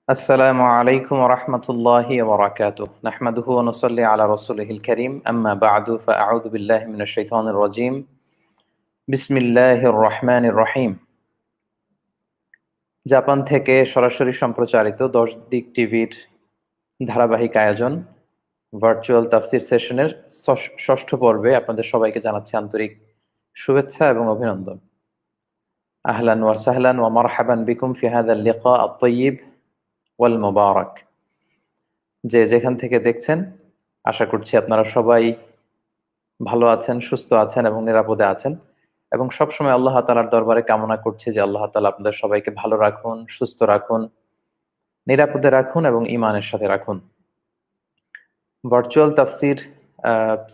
আসসালামু আলাইকুম ওয়া রাহমাতুল্লাহি ওয়া বারাকাতুহু নাহমাদুহু ওয়া নুসাল্লি আলা রাসূলিহিল কারীম আম্মা বা'দু ফাআউযু বিল্লাহি মিনাশ শাইতানির রাজীম বিসমিল্লাহির রহমানির রহিম। জাপান থেকে সরাসরি সম্প্রচারিত ১০ দিক টিভির ধারাবাহিক আয়োজন ভার্চুয়াল তাফসীর সেশনের ষষ্ঠ পর্বে আপনাদের সবাইকে জানাচ্ছি আন্তরিক শুভেচ্ছা এবং অভিনন্দন। আহলান ওয়া সাহলান ওয়া মারহাবান বিকুম ফি হাযাল লিকা আত-তাইয়্যিব ওয়াল মুবারাক। যে যেখান থেকে দেখছেন আশা করছি আপনারা সবাই ভালো আছেন, সুস্থ আছেন এবং নিরাপদে আছেন, এবং সবসময় আল্লাহ তাআলার দরবারে কামনা করছি যে আল্লাহ তাআলা আপনাদের সবাইকে ভালো রাখুন, সুস্থ রাখুন, নিরাপদে রাখুন এবং ঈমানের সাথে রাখুন। ভার্চুয়াল তাফসীর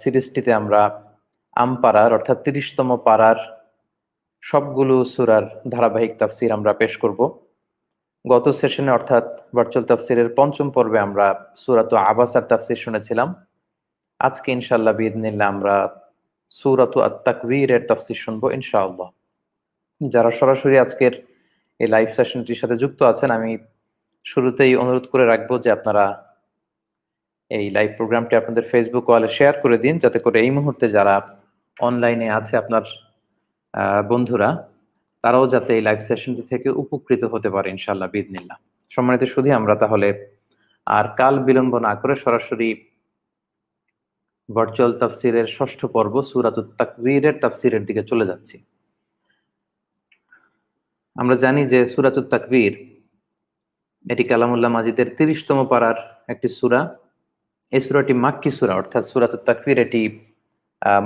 সিরিজটিতে আমরা আমপারার অর্থাৎ ৩০তম পারার সবগুলো সূরার ধারাবাহিক তাফসীর আমরা পেশ করব। গত সেশনে অর্থাৎ ভার্চুয়াল তাফসীরের পঞ্চম পর্বে আমরা সূরাতুল আবাসার তাফসীর শুনেছিলাম। আজকে ইনশাআল্লাহ বিইذনিল্লাহ আমরা সূরাতুল আত-তাকবীরের তাফসীর শুনবো ইনশাআল্লাহ। যারা সরাসরি আজকের এই লাইভ সেশনটির সাথে যুক্ত আছেন, আমি শুরুতেই অনুরোধ করে রাখবো যে আপনারা এই লাইভ প্রোগ্রামটি আপনাদের ফেসবুক ওয়ালে শেয়ার করে দিন, যাতে করে এই মুহূর্তে যারা অনলাইনে আছে আপনার বন্ধুরা, তারাও যাতে এই লাইভ সেশনটি থেকে উপকৃত হতে পারে ইনশাআল্লাহ বিইذনিল্লাহ। সম্মানিত সুধী, আমরা তাহলে আর কাল বিলম্ব না করে সরাসরি ভার্চুয়াল তাফসীরের ষষ্ঠ পর্ব সূরাতুত তাকবীরের তাফসীরের দিকে চলে যাচ্ছি। আমরা জানি যে সূরাতুত তাকবীর এটি কালামুল্লাহ মাজিদের ৩০তম পারার একটি সূরা। এই সূরাটি মাক্কি সূরা, অর্থাৎ সূরাতুত তাকবীর এটি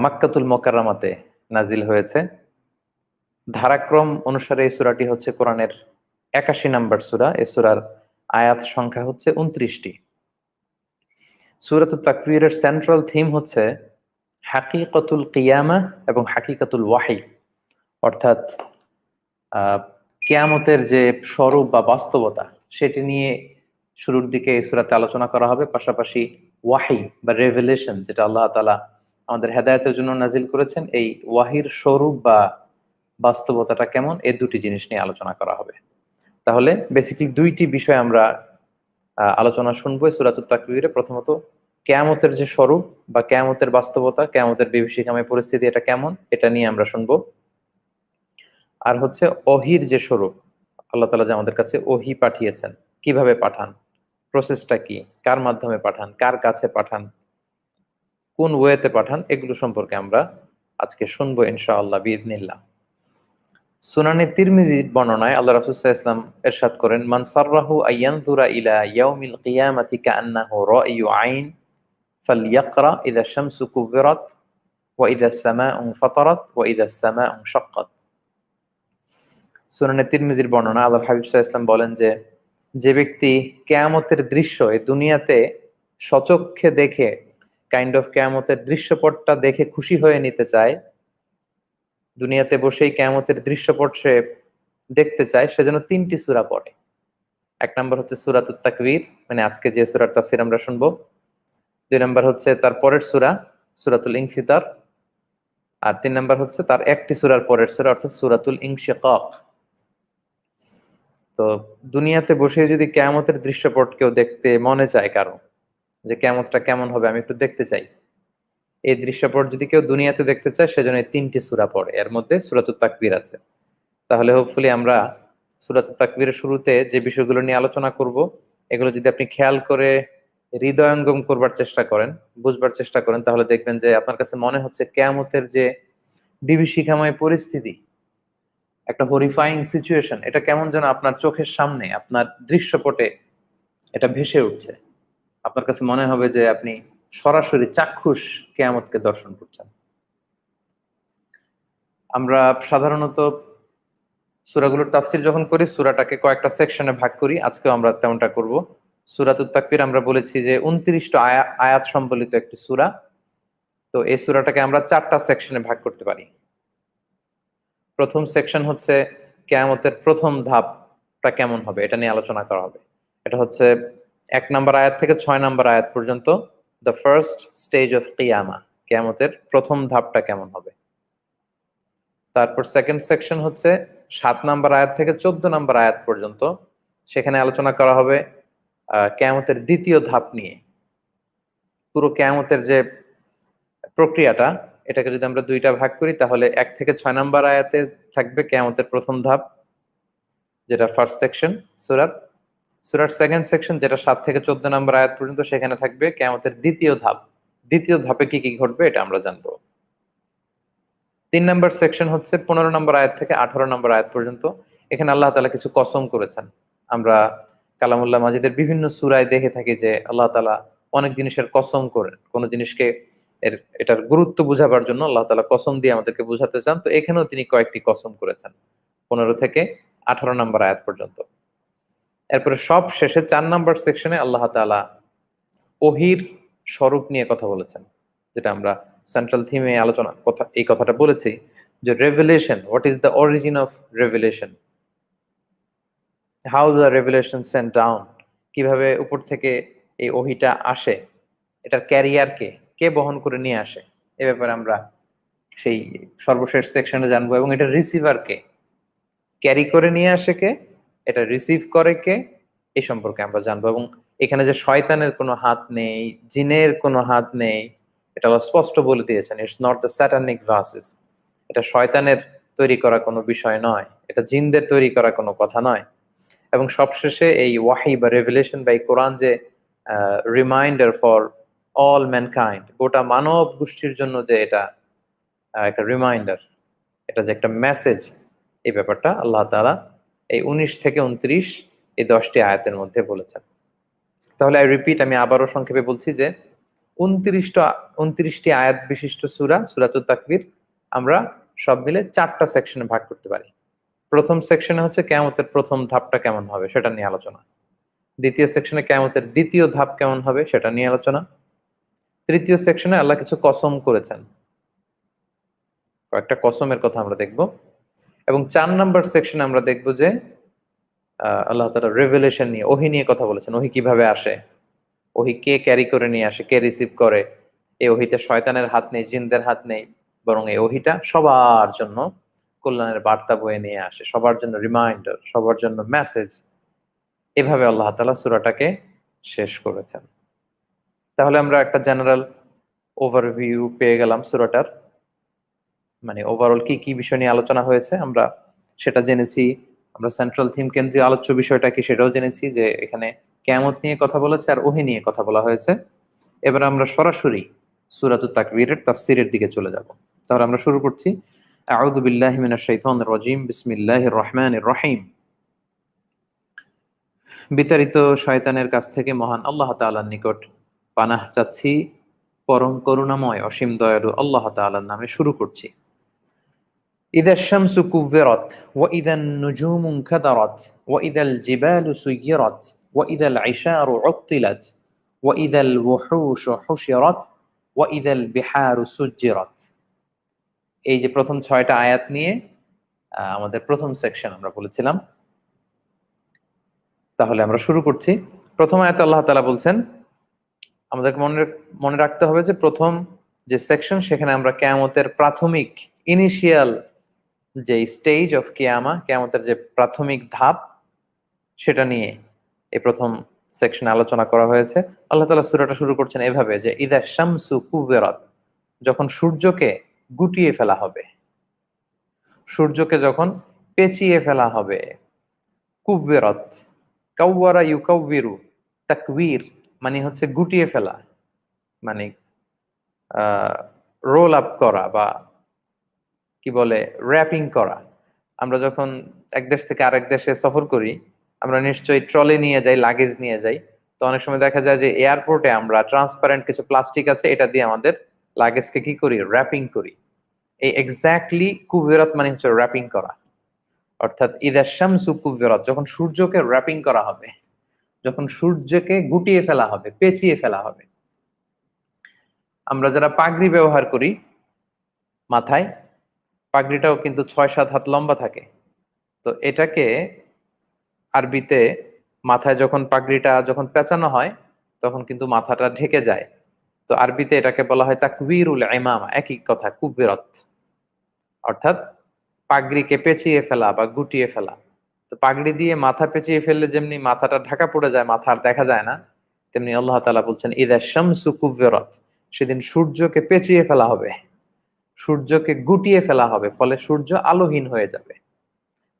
মক্কাতুল মুকাররমাতে নাজিল হয়েছে। ধারাক্রম অনুসারে এই সূরাটি হচ্ছে কোরআনের ৮১ নম্বর সূরা। এই সূরার আয়াত সংখ্যা হচ্ছে ২৯টি। সূরাতুত তাকবীরের সেন্ট্রাল থিম হচ্ছে হাকিকাতুল কিয়ামা এবং হাকিকাতুল ওয়াহি, অর্থাৎ কিয়ামতের যে স্বরূপ বা বাস্তবতা সেটি নিয়ে শুরুর দিকে এই সূরাতে আলোচনা করা হবে। পাশাপাশি ওয়াহি বা রেভেলেশন, যেটা আল্লাহ তাআলা আমাদের হেদায়েতের জন্য নাজিল করেছেন, এই ওয়াহির স্বরূপ বা বাস্তবতাটা কেমন, এই দুটি জিনিস নিয়ে আলোচনা করা হবে। তাহলে বেসিক্যালি দুইটি বিষয় আমরা আলোচনা শুনবো সূরাতুত তাকবীরে। প্রথমত কিয়ামতের যে স্বরূপ বা কিয়ামতের বাস্তবতা, কিয়ামতের বিভীষিকাময় পরিস্থিতি এটা কেমন, এটা নিয়ে আমরা শুনবো। আর হচ্ছে ওহীর যে স্বরূপ, আল্লাহ তাআলা যে আমাদের কাছে ওহী পাঠিয়েছেন, কিভাবে পাঠান, প্রসেসটা কি, কার মাধ্যমে পাঠান, কার কাছে পাঠান, কোন ওয়েতে পাঠান, এগুলো সম্পর্কে আমরা আজকে শুনবো ইনশাআল্লাহ বিইذনিল্লাহ। সুনানে তিরমিজির বর্ণনায় আল্লাহ রাসূল সাল্লাল্লাহু আলাইহি ওয়াসাল্লাম ইরশাদ করেন, মান সাররাহু আয়ানযুরা ইলা ইয়াউমিল কিয়ামাতি কাআন্নাহু রা'য়ু আইন ফালইয়াকরা ইযা শামসু কুবিরাত ওয়া ইযা সামাউ ফাতারাত ওয়া ইযা সামাউ শাক্কাত। সুনানে তিরমিজির বর্ণনা, আল্লাহর হাবিব সাল্লাল্লাহু আলাইহি ওয়াসাল্লাম বলেন যে ব্যক্তি কিয়ামতের দৃশ্য এই দুনিয়াতে স্বচক্ষে দেখে, কাইন্ড অফ কিয়ামতের দৃশ্যপটটা দেখে খুশি হয়ে নিতে চায়, দুনিয়াতে বসেই কিয়ামতের দৃশ্যপট সে দেখতে চায় সেজন্য 3টি সূরা পড়ে। এক নাম্বার হচ্ছে সূরাতুত তাকবীর, মানে আজকে যে সূরার তাফসীর আমরা শুনবো। 2 নাম্বার হচ্ছে তার পরের সূরা, সূরাতুল ইনফিতার। আর 3 নাম্বার হচ্ছে তার একটি সূরার পরের সূরা, অর্থাৎ সূরাতুল ইনশিকাক। তো দুনিয়াতে বসে যদি কিয়ামতের দৃশ্যপট কেউ দেখতে মনে চায় কারো, যে কিয়ামতটা কেমন হবে আমি একটু দেখতে চাই, এই দৃশ্যপট যদি কেউ দুনিয়াতে দেখতে চায় সেজন্য এই 3টি সূরা পড়ে, এর মধ্যে সূরাতুত তাকবীর আছে। তাহলে হোপফুলি আমরা সূরাতুত তাকবীরের শুরুতে যে বিষয়গুলো নিয়ে আলোচনা করব, এগুলো যদি আপনি খেয়াল করে হৃদয়ঙ্গম করবার চেষ্টা করেন, বুঝবার চেষ্টা করেন, তাহলে দেখবেন যে আপনার কাছে মনে হচ্ছে কিয়ামতের যে বিভীষিকাময় পরিস্থিতি, একটা হরিফাইং সিচুয়েশন, এটা কেমন যেন আপনার চোখের সামনে, আপনার দৃশ্যপটে এটা ভেসে উঠছে। আপনার কাছে মনে হবে যে আপনি সরাসরি চাক্ষুষ কিয়ামতকে দর্শন করছেন। আমরা সাধারণত সূরাগুলোর তাফসীর যখন করি, সূরাটাকে কয়েকটা সেকশনে ভাগ করি। আজকেও আমরা তেমনটা করব। সূরাতুত তাকবীর আমরা বলেছি যে 29টা আয়াত সম্বলিত একটি সূরা। তো এই সূরাটাকে আমরা 4টা সেকশনে ভাগ করতে পারি। প্রথম সেকশন হচ্ছে কিয়ামতের প্রথম ধাপটা কেমন হবে এটা নিয়ে আলোচনা করা হবে। এটা হচ্ছে 1 নাম্বার আয়াত থেকে 6 নাম্বার আয়াত পর্যন্ত, দ্য ফার্স্ট স্টেজ অফ কিয়ামা, কিয়ামতের প্রথম ধাপটা কেমন হবে। তারপর সেকেন্ড সেকশন হচ্ছে 7 নাম্বার আয়াত থেকে 14 নাম্বার আয়াত পর্যন্ত, সেখানে আলোচনা করা হবে কিয়ামতের দ্বিতীয় ধাপ নিয়ে। পুরো কিয়ামতের যে প্রক্রিয়াটা, এটাকে যদি আমরা দুইটা ভাগ করি, তাহলে 1 থেকে 6 নাম্বার আয়াতে থাকবে কিয়ামতের প্রথম ধাপ, যেটা ফার্স্ট সেকশন সূরার। সূরার সেকেন্ড সেকশন, যেটা 7 থেকে 14 নাম্বার আয়াত পর্যন্ত, সেখানে থাকবে কিয়ামতের দ্বিতীয় ধাপ। দ্বিতীয় ধাপে কি কি ঘটবে এটা আমরা জানবো। 3 নাম্বার সেকশন হচ্ছে 15 নম্বর আয়াত থেকে 18 নম্বর আয়াত পর্যন্ত। এখানে আল্লাহ তাআলা কিছু কসম করেছেন। আমরা কালামুল্লাহ মাজিদের বিভিন্ন সূরায় দেখে থাকি যে আল্লাহ তাআলা অনেক জিনিসের কসম করেন। কোন জিনিসকে এটার গুরুত্ব বুঝাবার জন্য আল্লাহ তাআলা কসম দিয়ে আমাদেরকে বুঝাতে চান। তো এখানেও তিনি কয়েকটি কসম করেছেন 15 থেকে 18 নম্বর আয়াত পর্যন্ত। এরপরে সব শেষে 4 নম্বর সেকশনে আল্লাহ তাআলা ওহীর স্বরূপ নিয়ে কথা বলেছেন, যেটা আমরা সেন্ট্রাল থিমে এই কথাটা বলেছি, যে revelation, what is the origin of revelation, how the revelation sent down, কিভাবে উপর থেকে এই ওহীটা আসে, এটার ক্যারিয়ার কে, কে বহন করে নিয়ে আসে, এ ব্যাপারে আমরা সেই সর্বশেষ সেকশনে জানবো। এবং এটা রিসিভার কে, ক্যারি করে নিয়ে আসে কে, এটা রিসিভ করে কে, এই সম্পর্কে আমরা জানবো। এবং এখানে যে শয়তানের কোনো হাত নেই, জিনের কোনো হাত নেই, এটা আল্লাহ স্পষ্ট বলে দিয়েছেন, it's not the satanic versus, এটা শয়তানের তৈরি করা কোনো বিষয় নয়, এটা জিনদের তৈরি করা কোনো কথা নয়। এবং সবশেষে এই ওয়াহি বা রেভেলেশন বা এই কোরআন যে রিমাইন্ডার ফর অল ম্যানকাইন্ড, গোটা মানব গোষ্ঠীর জন্য যে এটা একটা রিমাইন্ডার, এটা যে একটা মেসেজ, এই ব্যাপারটা আল্লাহ তাআলা এই 19 থেকে 29 এই 10টি আয়াতের মধ্যে বলেছেন। তাহলে আমি আবারও সংক্ষেপে বলছি যে 29টি আয়াত বিশিষ্ট সূরাতুত তাকবীর আমরা সব মিলে 4টা সেকশনে ভাগ করতে পারি। প্রথম সেকশনে হচ্ছে কিয়ামতের প্রথম ধাপটা কেমন হবে সেটা নিয়ে আলোচনা। দ্বিতীয় সেকশনে কিয়ামতের দ্বিতীয় ধাপ কেমন হবে সেটা নিয়ে আলোচনা। তৃতীয় সেকশনে আল্লাহ কিছু কসম করেছেন, কয়েকটা কসমের কথা আমরা দেখব। এবং 4 নাম্বার সেকশনে আমরা দেখব যে আল্লাহ তাআলা রেভেলেশন নিয়ে, ওহী নিয়ে কথা বলেছেন। ওহী কিভাবে আসে, ওহী কে ক্যারি করে নিয়ে আসে, কে রিসিভ করে। এই ওহীতে শয়তানের হাত নেই, জিনদের হাত নেই, বরং এই ওহীটা সবার জন্য কল্যাণের বার্তা বয়ে নিয়ে আসে, সবার জন্য রিমাইন্ডার, সবার জন্য মেসেজ। এভাবে আল্লাহ তাআলা সূরাটাকে শেষ করেছেন। তাহলে আমরা একটা জেনারেল ওভারভিউ পেয়ে গেলাম সূরাটার, মানে ওভারঅল কি কি বিষয় নিয়ে আলোচনা হয়েছে আমরা সেটা জেনেছি। আমরা সেন্ট্রাল থিম কেন্দ্রীয় আলোচ্য বিষয়টা কি সেটাও জেনেছি, যে এখানে কিয়ামত নিয়ে কথা বলেছে আর ওহী নিয়ে কথা বলা হয়েছে। এবার আমরা সরাসরি সূরাতুত তাকবীরের তাফসীরের দিকে চলে যাব। তাহলে আমরা শুরু করছি। আউযু বিল্লাহি মিনাশ শাইতানির রাজীম, বিসমিল্লাহির রহমানির রহিম। বিতাড়িত শয়তানের কাছ থেকে মহান আল্লাহ তাআলার নিকট পানাহ চাচ্ছি, পরম করুণাময় অসীম দয়ালু আল্লাহ তাআলার নামে শুরু করছি। ইযা শামসু কুব্বিরাত ওয়া ইযান নুজুমু কাদারাত ওয়া ইযাল জিবালু সুয়িরাত ওয়া ইযাল ইশারু উত্তিলাত ওয়া ইযাল ওয়াহুশু হুশিরাত ওয়া ইযাল বিহারু সুজ্জিরাত। এই যে প্রথম 6টা আয়াত নিয়ে আমাদের প্রথম সেকশন আমরা বলেছিলাম। তাহলে আমরা শুরু করছি। প্রথম আয়াতে আল্লাহ তাআলা বলছেন, আমাদেরকে মনে মনে রাখতে হবে যে প্রথম যে সেকশন সেখানে আমরা কিয়ামতের প্রাথমিক ইনিশিয়াল যে স্টেজ অফ কিয়ামা, কিয়ামতের যে প্রাথমিক ধাপ, সেটা নিয়ে এই প্রথম সেকশনে আলোচনা করা হয়েছে। আল্লাহ তাআলা সূরাটা শুরু করছেন এভাবে যে ইযা শামসু কুবিরাত, যখন সূর্যকে গুটিয়ে ফেলা হবে, সূর্যকে যখন পেঁচিয়ে ফেলা হবে। কুবিরাত, কাওয়ারা ইউকাউবিরু, তাকবীর মানে হচ্ছে গুটিয়ে ফেলা, মানে রোল আপ করা বা কি বলে র্যাপিং করা। আমরা যখন এক দেশ থেকে আরেক দেশে সফর করি, আমরা নিশ্চয়ই ট্রলি নিয়ে যাই, লাগেজ নিয়ে যাই। তো অনেক সময় দেখা যায় যে এয়ারপোর্টে আমরা ট্রান্সপারেন্ট কিছু প্লাস্টিক আছে, এটা দিয়ে আমাদের লাগেজকে কি করি, র্যাপিং করি। এই এক্স্যাক্টলি কুবিরাত মানে হচ্ছে র্যাপিং করা। অর্থাৎ ইদা শামসু কুবিরাত, যখন সূর্যকে র্যাপিং করা হবে, যখন সূর্যকে গুটিয়ে ফেলা হবে, পেঁচিয়ে ফেলা হবে। আমরা যারা পাগড়ি ব্যবহার করি মাথায়, পাগড়িটাও কিন্তু ৬-৭ হাত লম্বা থাকে। তো এটাকে আরবিতে মাথায় যখন পাগড়িটা যখন পেঁচানো হয় তখন কিন্তু মাথাটা ঢেকে যায়। তো আরবিতে এটাকে বলা হয় তাকবীরুল ইমামা, একই কথা কুবিরাত, অর্থাৎ পাগড়িকে পেঁচিয়ে ফেলা বা গুটিয়ে ফেলা। তো পাগড়ি দিয়ে মাথা পেঁচিয়ে ফেললে যেমনি মাথাটা ঢাকা পড়ে যায়, মাথা আর দেখা যায় না, তেমনি আল্লাহ তাআলা বলছেন ইযা শামসু কুবিরাত, সেদিন সূর্যকে পেঁচিয়ে ফেলা হবে, সূর্যকে গুটিয়ে ফেলা হবে, ফলে সূর্য আলোহীন হয়ে যাবে,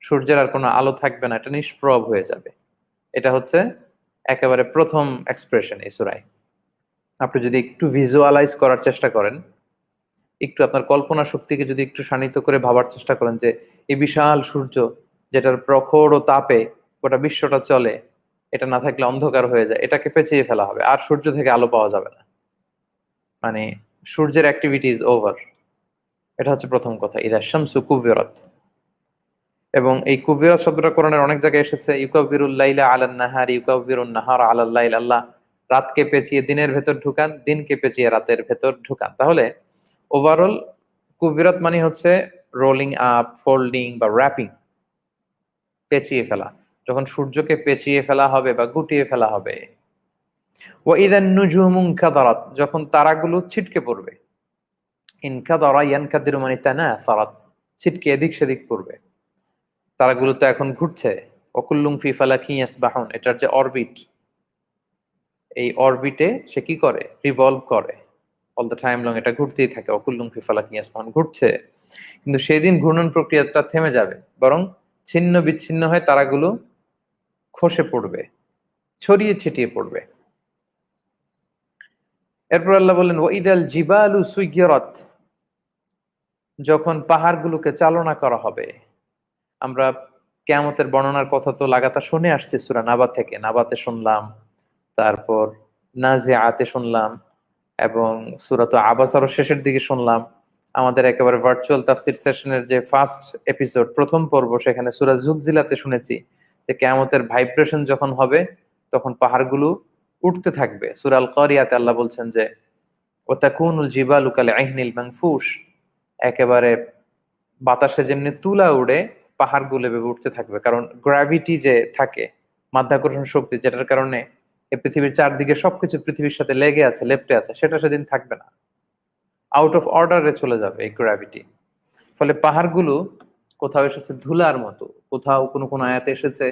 সূর্যের আর কোনো আলো থাকবে না, এটা নিষ্প্রভ হয়ে যাবে। এটা হচ্ছে একেবারে প্রথম এক্সপ্রেশন এই সূরায়। আপনি যদি একটু ভিজুয়ালাইজ করার চেষ্টা করেন, একটু আপনার কল্পনা শক্তিকে যদি একটু শানিত করে ভাবার চেষ্টা করেন যে এই বিশাল সূর্য, যেটার প্রখর ও তাপে গোটা বিশ্বটা চলে, এটা না থাকলে অন্ধকার হয়ে যায়, এটাকে পেঁচিয়ে ফেলা হবে, আর সূর্য থেকে আলো পাওয়া যাবে না, মানে সূর্যের অ্যাক্টিভিটি ইজ ওভার। এটা হচ্ছে প্রথম কথা, ইদা শামসু কুবিরাত। এবং এই কুবিরাত শব্দটা কোরআনের অনেক জায়গায় এসেছে, ইউকাব্বিরুল লাইলা আলান নাহারি ইউকাব্বিরুন নাহারা আলাল লাইল, আল্লাহ রাতকে পেঁচিয়ে দিনের ভেতর ঢুকান, দিনকে পেঁচিয়ে রাতের ভেতর ঢুকান। তাহলে ওভারঅল কুবিরাত মানে হচ্ছে রোলিং আপ, ফোল্ডিং বা র্যাপিং, পেঁচিয়ে ফেলা। যখন সূর্যকে পেঁচিয়ে ফেলা হবে বা গুটিয়ে ফেলা হবে। ওয়া ইযান নুজুমু ইনকাদারাত, যখন তারাগুলো ছিটকে পড়বে। ইনকাদারা ইয়ানকাদিরু মানে তানাসারাত, ছিটকে এদিক সেদিক পড়বে। তারাগুলো তো এখন ঘুরছে, ওয়াকুল্লুম ফি ফালাকিন ইয়াসবাহুন, এটার যে অরবিট, এই অরবিটে সে কি করে, রিভলভ করে অল দ্য টাইম লং, এটা ঘুরতেই থাকে। ওয়াকুল্লুম ফি ফালাকিন ইয়াসবাহুন, ঘুরছে, কিন্তু সেদিন ঘূর্ণন প্রক্রিয়াটা থেমে যাবে, বরং ছিন্ন বিচ্ছিন্ন হয়ে তারাগুলো খসে পড়বে, ছড়িয়ে ছিটিয়ে পড়বে। এরপর আল্লাহ বললেন ওয়াইদাল জিবালু সুইয়িরাত, যখন পাহাড়গুলোকে চালনা করা হবে। আমরা কিয়ামতের বর্ণনার কথা তো লাগাতার শুনে আসছি সূরা নাবা থেকে, নাবাতে শুনলাম, তারপর নাজিআতে শুনলাম, এবং সূরাত আবাসারও শেষের দিকে শুনলাম। আমাদের একেবারে ভার্চুয়াল তাফসীর সেশনের যে ফার্স্ট এপিসোড, প্রথম পর্ব, সেখানে সূরা যুলজিলাতে শুনেছি যে কিয়ামতের ভাইব্রেশন যখন হবে তখন পাহাড়গুলো উঠতে থাকবে। সূরা আল কারিয়াতে আল্লাহ বলছেন যে ওয়াতাকুনুল জিবালু কাল ইহনিল মানফুশ, একেবারে বাতাসে যেমনি তুলা উড়ে পাহাড়গুলো এভাবে উঠতে থাকবে, কারণ গ্র্যাভিটি যে থাকে, মাধ্যাকর্ষণ শক্তি, যেটার কারণে এই পৃথিবীর চারদিকে সবকিছু পৃথিবীর সাথে লেগে আছে, লেপ্টে আছে, সেটা সেদিন থাকবে না, আউট অফ অর্ডারে চলে যাবে এই গ্র্যাভিটি। ফলে পাহাড়গুলো কোথাও এসেছে ধুলার মতো, কোথাও কোনো কোনো আয়াতে এসেছে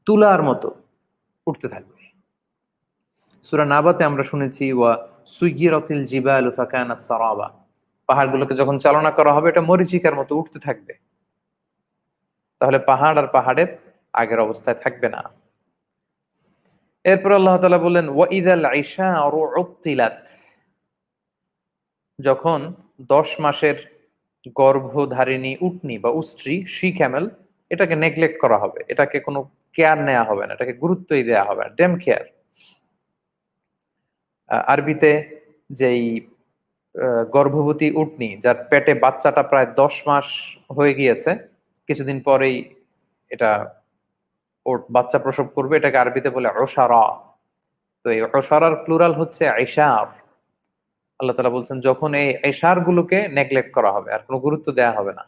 তুলার মতো উঠতে থাকবে। সূরা নাবাতে আমরা শুনেছি ওয়া সুইয়িরাতিল জিবালু ফাকানাত সারাবা, পাহাড়গুলোকে যখন চালনা করা হবে এটা মরীচিকার মতো উঠতে থাকবে। তাহলে পাহাড় আর পাহাড়ের আগের অবস্থায় থাকবে না। এরপর আল্লাহ তাআলা বললেন ওয়াইদাল ইশারু উত্তিলাত, যখন ১০ মাসের গর্ভধারিণী উটনি বা উষ্ট্রি, শি ক্যামেল, এটাকে নেগলেক্ট করা হবে, এটাকে কোনো কেয়ার নেওয়া হবে না, এটাকে গুরুত্বই দেওয়া হবে না, ডেম কেয়ার। আরবিতে যেই গর্ভবতী উটনি যার পেটে বাচ্চাটা প্রায় ১০ মাস হয়ে গিয়েছে, কিছুদিন পরেই এটা ওর বাচ্চা প্রসব করবে, এটাকে আরবিতে বলে ওশারা। তো এই ওশারার প্লুরাল হচ্ছে আইসার। আল্লাহ তাআলা বলছেন যখন এই আইসার গুলোকে নেগলেক্ট করা হবে, আর কোনো গুরুত্ব দেওয়া হবে না।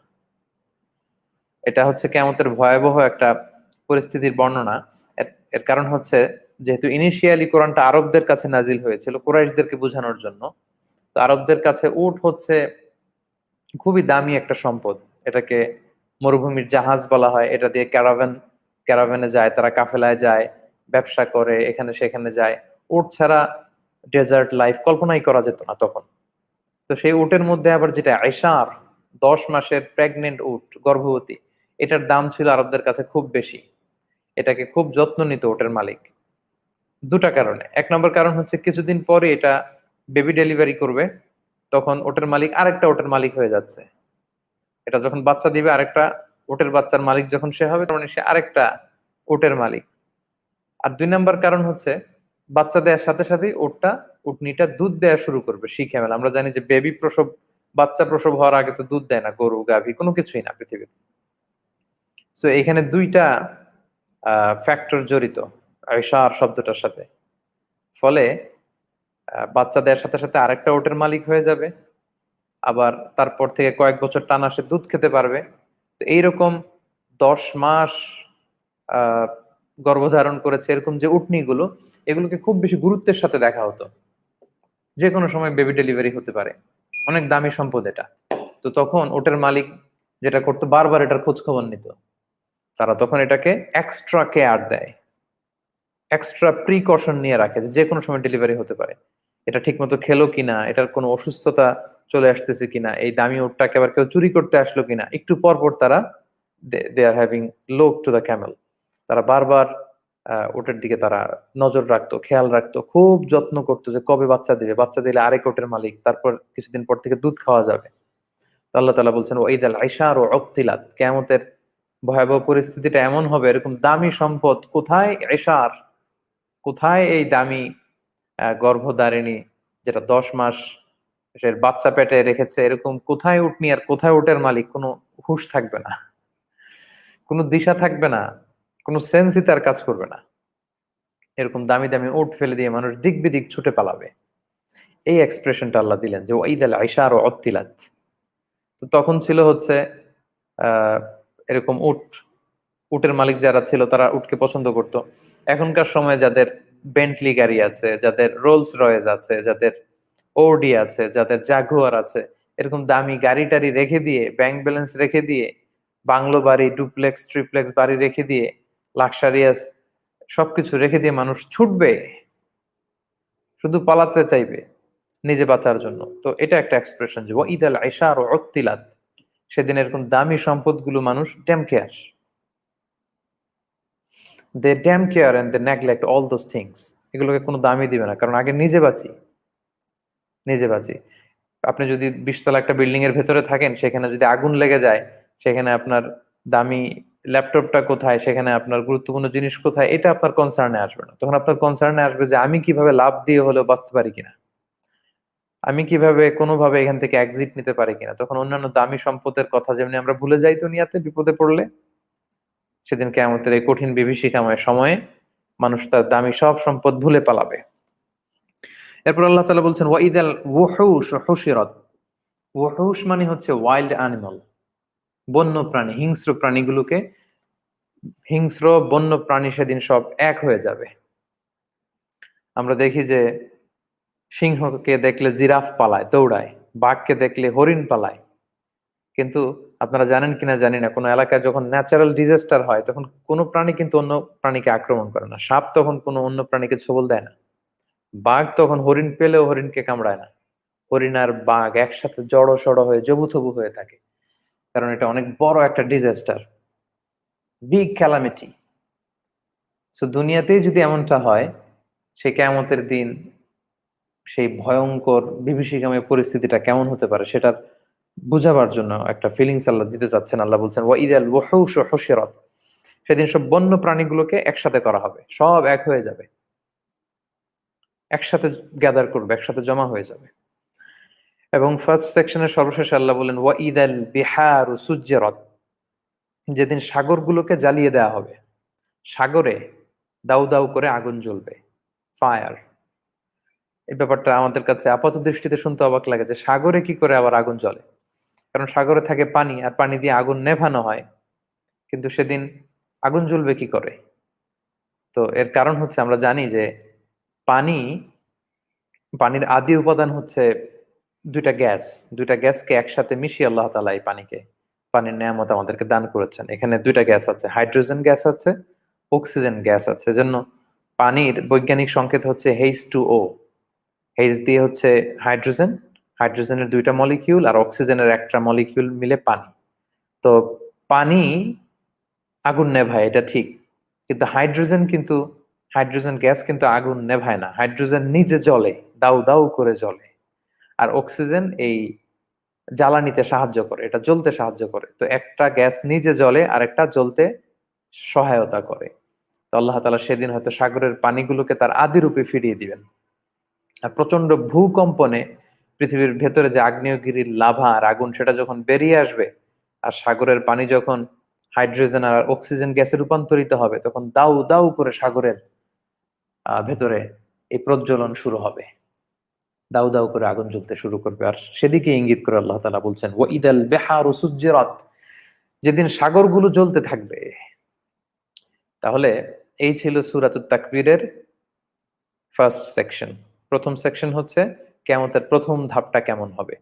এটা হচ্ছে কিয়ামতের ভয়াবহ একটা পরিস্থিতির বর্ণনা। এর কারণ হচ্ছে, যেহেতু ইনিশিয়ালি কোরআনটা আরবদের কাছে নাজিল হয়েছিল কুরাইশদেরকে বোঝানোর জন্য, তো আরবদের কাছে উট হচ্ছে খুবই দামি একটা সম্পদ। এটাকে মরুভূমির জাহাজ বলা হয়। এটা দিয়ে ক্যারাভেনে যায়, তারা কাফেলায় যায়, ব্যবসা করে, এখানে সেখানে যায়। উট ছাড়া ডেজার্ট লাইফ কল্পনাই করা যেত না তখন। তো সেই উটের মধ্যে আবার যেটা আয়সার, 10 মাসের প্রেগনেন্ট উট, গর্ভবতী, এটার দাম ছিল আরবদের কাছে খুব বেশি। এটাকে খুব যত্ন নিত ওটের মালিক। দুটা কারণে। এক নম্বর কারণ হচ্ছে কিছুদিন পরে এটা বেবি ডেলিভারি করবে, তখন ওটের মালিক আরেকটা ওটের মালিক হয়ে যাচ্ছে। এটা যখন বাচ্চা দিবে, আরেকটা ওটের বাচ্চার মালিক যখন সে হবে, মানে সে আরেকটা ওটের মালিক। আর 2 নম্বর কারণ হচ্ছে, বাচ্চা দেওয়ার সাথে সাথেই উটনিটা দুধ দেওয়া শুরু করবে, শিখে ফেলে। আমরা জানি যে বাচ্চা প্রসব হওয়ার আগে তো দুধ দেয় না গরু, গাভী, কোনো কিছুই না পৃথিবীতে। সো এখানে দুইটা ফ্যাক্টর জড়িত আয়সার শব্দটার সাথে। ফলে বাচ্চা দেওয়ার সাথে সাথে আরেকটা ওটের মালিক হয়ে যাবে, আবার তারপর থেকে কয়েক বছর টানা সে দুধ খেতে পারবে। তো এইরকম 10 মাস আহ গর্ভধারণ করেছে এরকম যে উটনিগুলো, এগুলোকে খুব বেশি গুরুত্বের সাথে দেখা হতো। যে কোনো সময় বেবি ডেলিভারি হতে পারে, অনেক দামি সম্পদ এটা। তো তখন ওটের মালিক যেটা করতো, বারবার এটার খোঁজ খবর নিত। তারা তখন এটাকে এক্সট্রা কেয়ার দেয়, এক্সট্রা প্রিকশন নিয়ে রাখে যে কোনো সময় ডেলিভারি হতে পারে। এটা ঠিক মতো খেলো কিনা, এটার কোনো অসুস্থতা চলে আসতেছে কিনা, এই দামি উটটাকে আবার কেউ চুরি করতে আসলো কিনা, একটু পর পর তারা দে আর হ্যাভিং লোক টু দ্য ক্যামেল। তারা বারবার ওটের দিকে তারা নজর রাখতো, খেয়াল রাখতো, খুব যত্ন করতো যে কবে বাচ্চা দিবে, বাচ্চা দিলে আরেক ওটের মালিক, তারপর কিছুদিন পর থেকে দুধ খাওয়া যাবে। তো আল্লাহ তাআলা বলছেন ওয়াইদাল আইশার ও উক্তিলাত, কিয়ামতের ভয়াবহ পরিস্থিতিটা এমন হবে, এরকম দামি সম্পদ কোথায়, আইশার কোথায়, এই দামি গর্ভধারিণী যেটা 10 মাস সে বাচ্চা পেটে রেখেছে, এরকম কোথায় উটনি আর কোথায় উটের মালিক, কোনো হুঁশ থাকবে না, কোনো দিশা থাকবে না, কোনো সেন্সই তার কাজ করবে না। এরকম দামি দামি উট ফেলে দিয়ে মানুষ দিক বিদিক ছুটে পালাবে। এই এক্সপ্রেশনটা আল্লাহ দিলেন যে ওয়াইদাল আইশার ও অত্তিলাত। তো তখন ছিল হচ্ছে আহ এরকম উটের মালিক যারা ছিল তারা উটকে পছন্দ করত। এখনকার সময় যাদের বেন্টলি গাড়ি আছে, যাদের রোলস রয়েস আছে, যাদের ওডি আছে, যাদের জাগুয়ার আছে, এরকম দামি গাড়ি টাড়ি রেখে দিয়ে, ব্যাংক ব্যালেন্স রেখে দিয়ে, বাংলো বাড়ি, ডুপ্লেক্স ট্রিপ্লেক্স বাড়ি রেখে দিয়ে, লাক্সারিয়াস সবকিছু রেখে দিয়ে মানুষ ছুটবে, শুধু পালাতে চাইবে নিজে বাঁচার জন্য। তো এটা একটা এক্সপ্রেশন যে ঈদ আল আইসার ও অত্তিলাত, সেদিন এরকম দামি সম্পদগুলো মানুষ damn care, they damn care and they neglect all those things. এগুলোকে কোনো দামই দিবে না, কারণ আগে নিজে বাঁচি, নিজে বাঁচি। আপনি যদি 20 তলা একটা বিল্ডিং এর ভেতরে থাকেন, সেখানে যদি আগুন লেগে যায়, সেখানে আপনার দামি ল্যাপটপটা কোথায়, সেখানে আপনার গুরুত্বপূর্ণ জিনিস কোথায়, এটা আপনার কনসার্নে আসবে না। তখন আপনার কনসার্নে আসবে যে আমি কিভাবে লাভ দিয়ে হলেও বাঁচতে পারি কিনা, আমি কিভাবে কোনোভাবে এখান থেকে এক্সিট নিতে পারি কিনা। তখন অন্যান্য দামি সম্পদের কথা যেমনি আমরা ভুলে যাই দুনিয়াতে বিপদে পড়লে, সেদিন কিয়ামতের এই কঠিন বিভীষিকাময় সময়ে মানুষ তার দামি সব সম্পদ ভুলে পালাবে। এরপর আল্লাহ তাআলা বলছেন ওয়াইদাল ওয়াহুশ হুশিরাত। ওয়াহুশ মানে হচ্ছে ওয়াইল্ড অ্যানিমাল, বন্য প্রাণী, হিংস্র প্রাণীগুলোকে, হিংস্র বন্য প্রাণী সেদিন সব এক হয়ে যাবে। আমরা দেখি যে সিংহকে দেখলে জিরাফ পালায়, দৌড়ায়, বাঘকে দেখলে হরিণ পালায়। কিন্তু আপনারা জানেন কিনা জানি না, কোনো এলাকায় যখন ন্যাচারাল ডিজাস্টার হয়, তখন কোনো প্রাণী কিন্তু অন্য প্রাণীকে আক্রমণ করে না। সাপ তখন কোনো অন্য প্রাণীকে ছোবল দেয় না। বাঘ তখন হরিণ পেলেও হরিণকে কামড়ায় না। হরিণ আর বাঘ একসাথে জড়ো সড়ো হয়ে জবুথবু হয়ে থাকে, কারণ এটা অনেক বড় একটা ডিজাস্টার, বিগ ক্যালামিটি। সো দুনিয়াতেই যদি এমনটা হয়, সে কিয়ামতের দিন সেই ভয়ঙ্কর বিভীষিকাময় পরিস্থিতিটা কেমন হতে পারে, সেটা বুঝাবার জন্য একটা ফিলিংস আল্লাহ দিতে চাচ্ছেন। আল্লাহ বলছেন ওয়াইদাল ওয়াহুশ হুশিরাত, সেদিন সব বন্য প্রাণীগুলোকে একসাথে করা হবে, সব এক হয়ে যাবে, একসাথে গ্যাদার করবে, একসাথে জমা হয়ে যাবে। এবং ফার্স্ট সেকশনের সর্বশেষে আল্লাহ বলেন ওয়াইদাল বিহারু সুজ্জিরাত, যেদিন সাগরগুলোকে জ্বালিয়ে দেওয়া হবে। সাগরে দাউ দাউ করে আগুন জ্বলবে, ফায়ার। এই ব্যাপারটা আমাদের কাছে আপাত দৃষ্টিতে শুনতে অবাক লাগে যে সাগরে কি করে আবার আগুন জ্বলে, কারণ সাগরে থাকে পানি, আর পানি দিয়ে আগুন নেভানো হয়। কিন্তু সেদিন আগুন জ্বলবে কি করে? তো এর কারণ হচ্ছে আমরা জানি যে পানি পানির আদি উপাদান হচ্ছে দুইটা গ্যাস। দুইটা গ্যাসকে একসাথে মিশিয়ে আল্লাহ তাআলা এই পানির নেয়ামত আমাদেরকে দান করেছেন। এখানে দুইটা গ্যাস আছে, হাইড্রোজেন গ্যাস আছে, অক্সিজেন গ্যাস আছে। এজন্য পানির বৈজ্ঞানিক সংকেত হচ্ছে H2O। এইচ দিয়ে হচ্ছে হাইড্রোজেন, হাইড্রোজেনের দুইটা মলিকিউল আর অক্সিজেনের একটা মলিকিউল মিলে পানি। তো পানি আগুন নেভায়, এটা ঠিক। কিন্তু হাইড্রোজেন গ্যাস কিন্তু আগুন নেভায় না। হাইড্রোজেন নিজে জ্বলে, দাউ দাউ করে জ্বলে। আর অক্সিজেন এই জ্বালানিতে সাহায্য করে, এটা জ্বলতে সাহায্য করে। তো একটা গ্যাস নিজে জ্বলে আর একটা জ্বলতে সহায়তা করে। তো আল্লাহ তাআলা সেদিন হয়তো সাগরের পানিগুলোকে তার আদি রূপে ফিরিয়ে দিবেন। আর প্রচন্ড ভূকম্পনে পৃথিবীর ভেতরে যে আগ্নেয়গিরির লাভা আর আগুন সেটা যখন বেরিয়ে আসবে, আর সাগরের পানি যখন হাইড্রোজেন আর অক্সিজেন গ্যাসে রূপান্তরিত হবে, তখন দাউ দাউ করে সাগরের ভেতরে এই প্রজ্বলন শুরু হবে। দাউ দাউ করে আগুন জ্বলতে শুরু করবে। আর সেদিকে ইঙ্গিত করে আল্লাহ তাআলা বলছেন, ওয়াইদাল বিহারু সুজ্জিরাত, যেদিন সাগরগুলো জ্বলতে থাকবে। তাহলে এই ছিল সূরাতুত তাকবীরের ফার্স্ট সেকশন। প্রথম সেকশন হচ্ছে কিয়ামতের প্রথম ধাপটা কেমন হবে।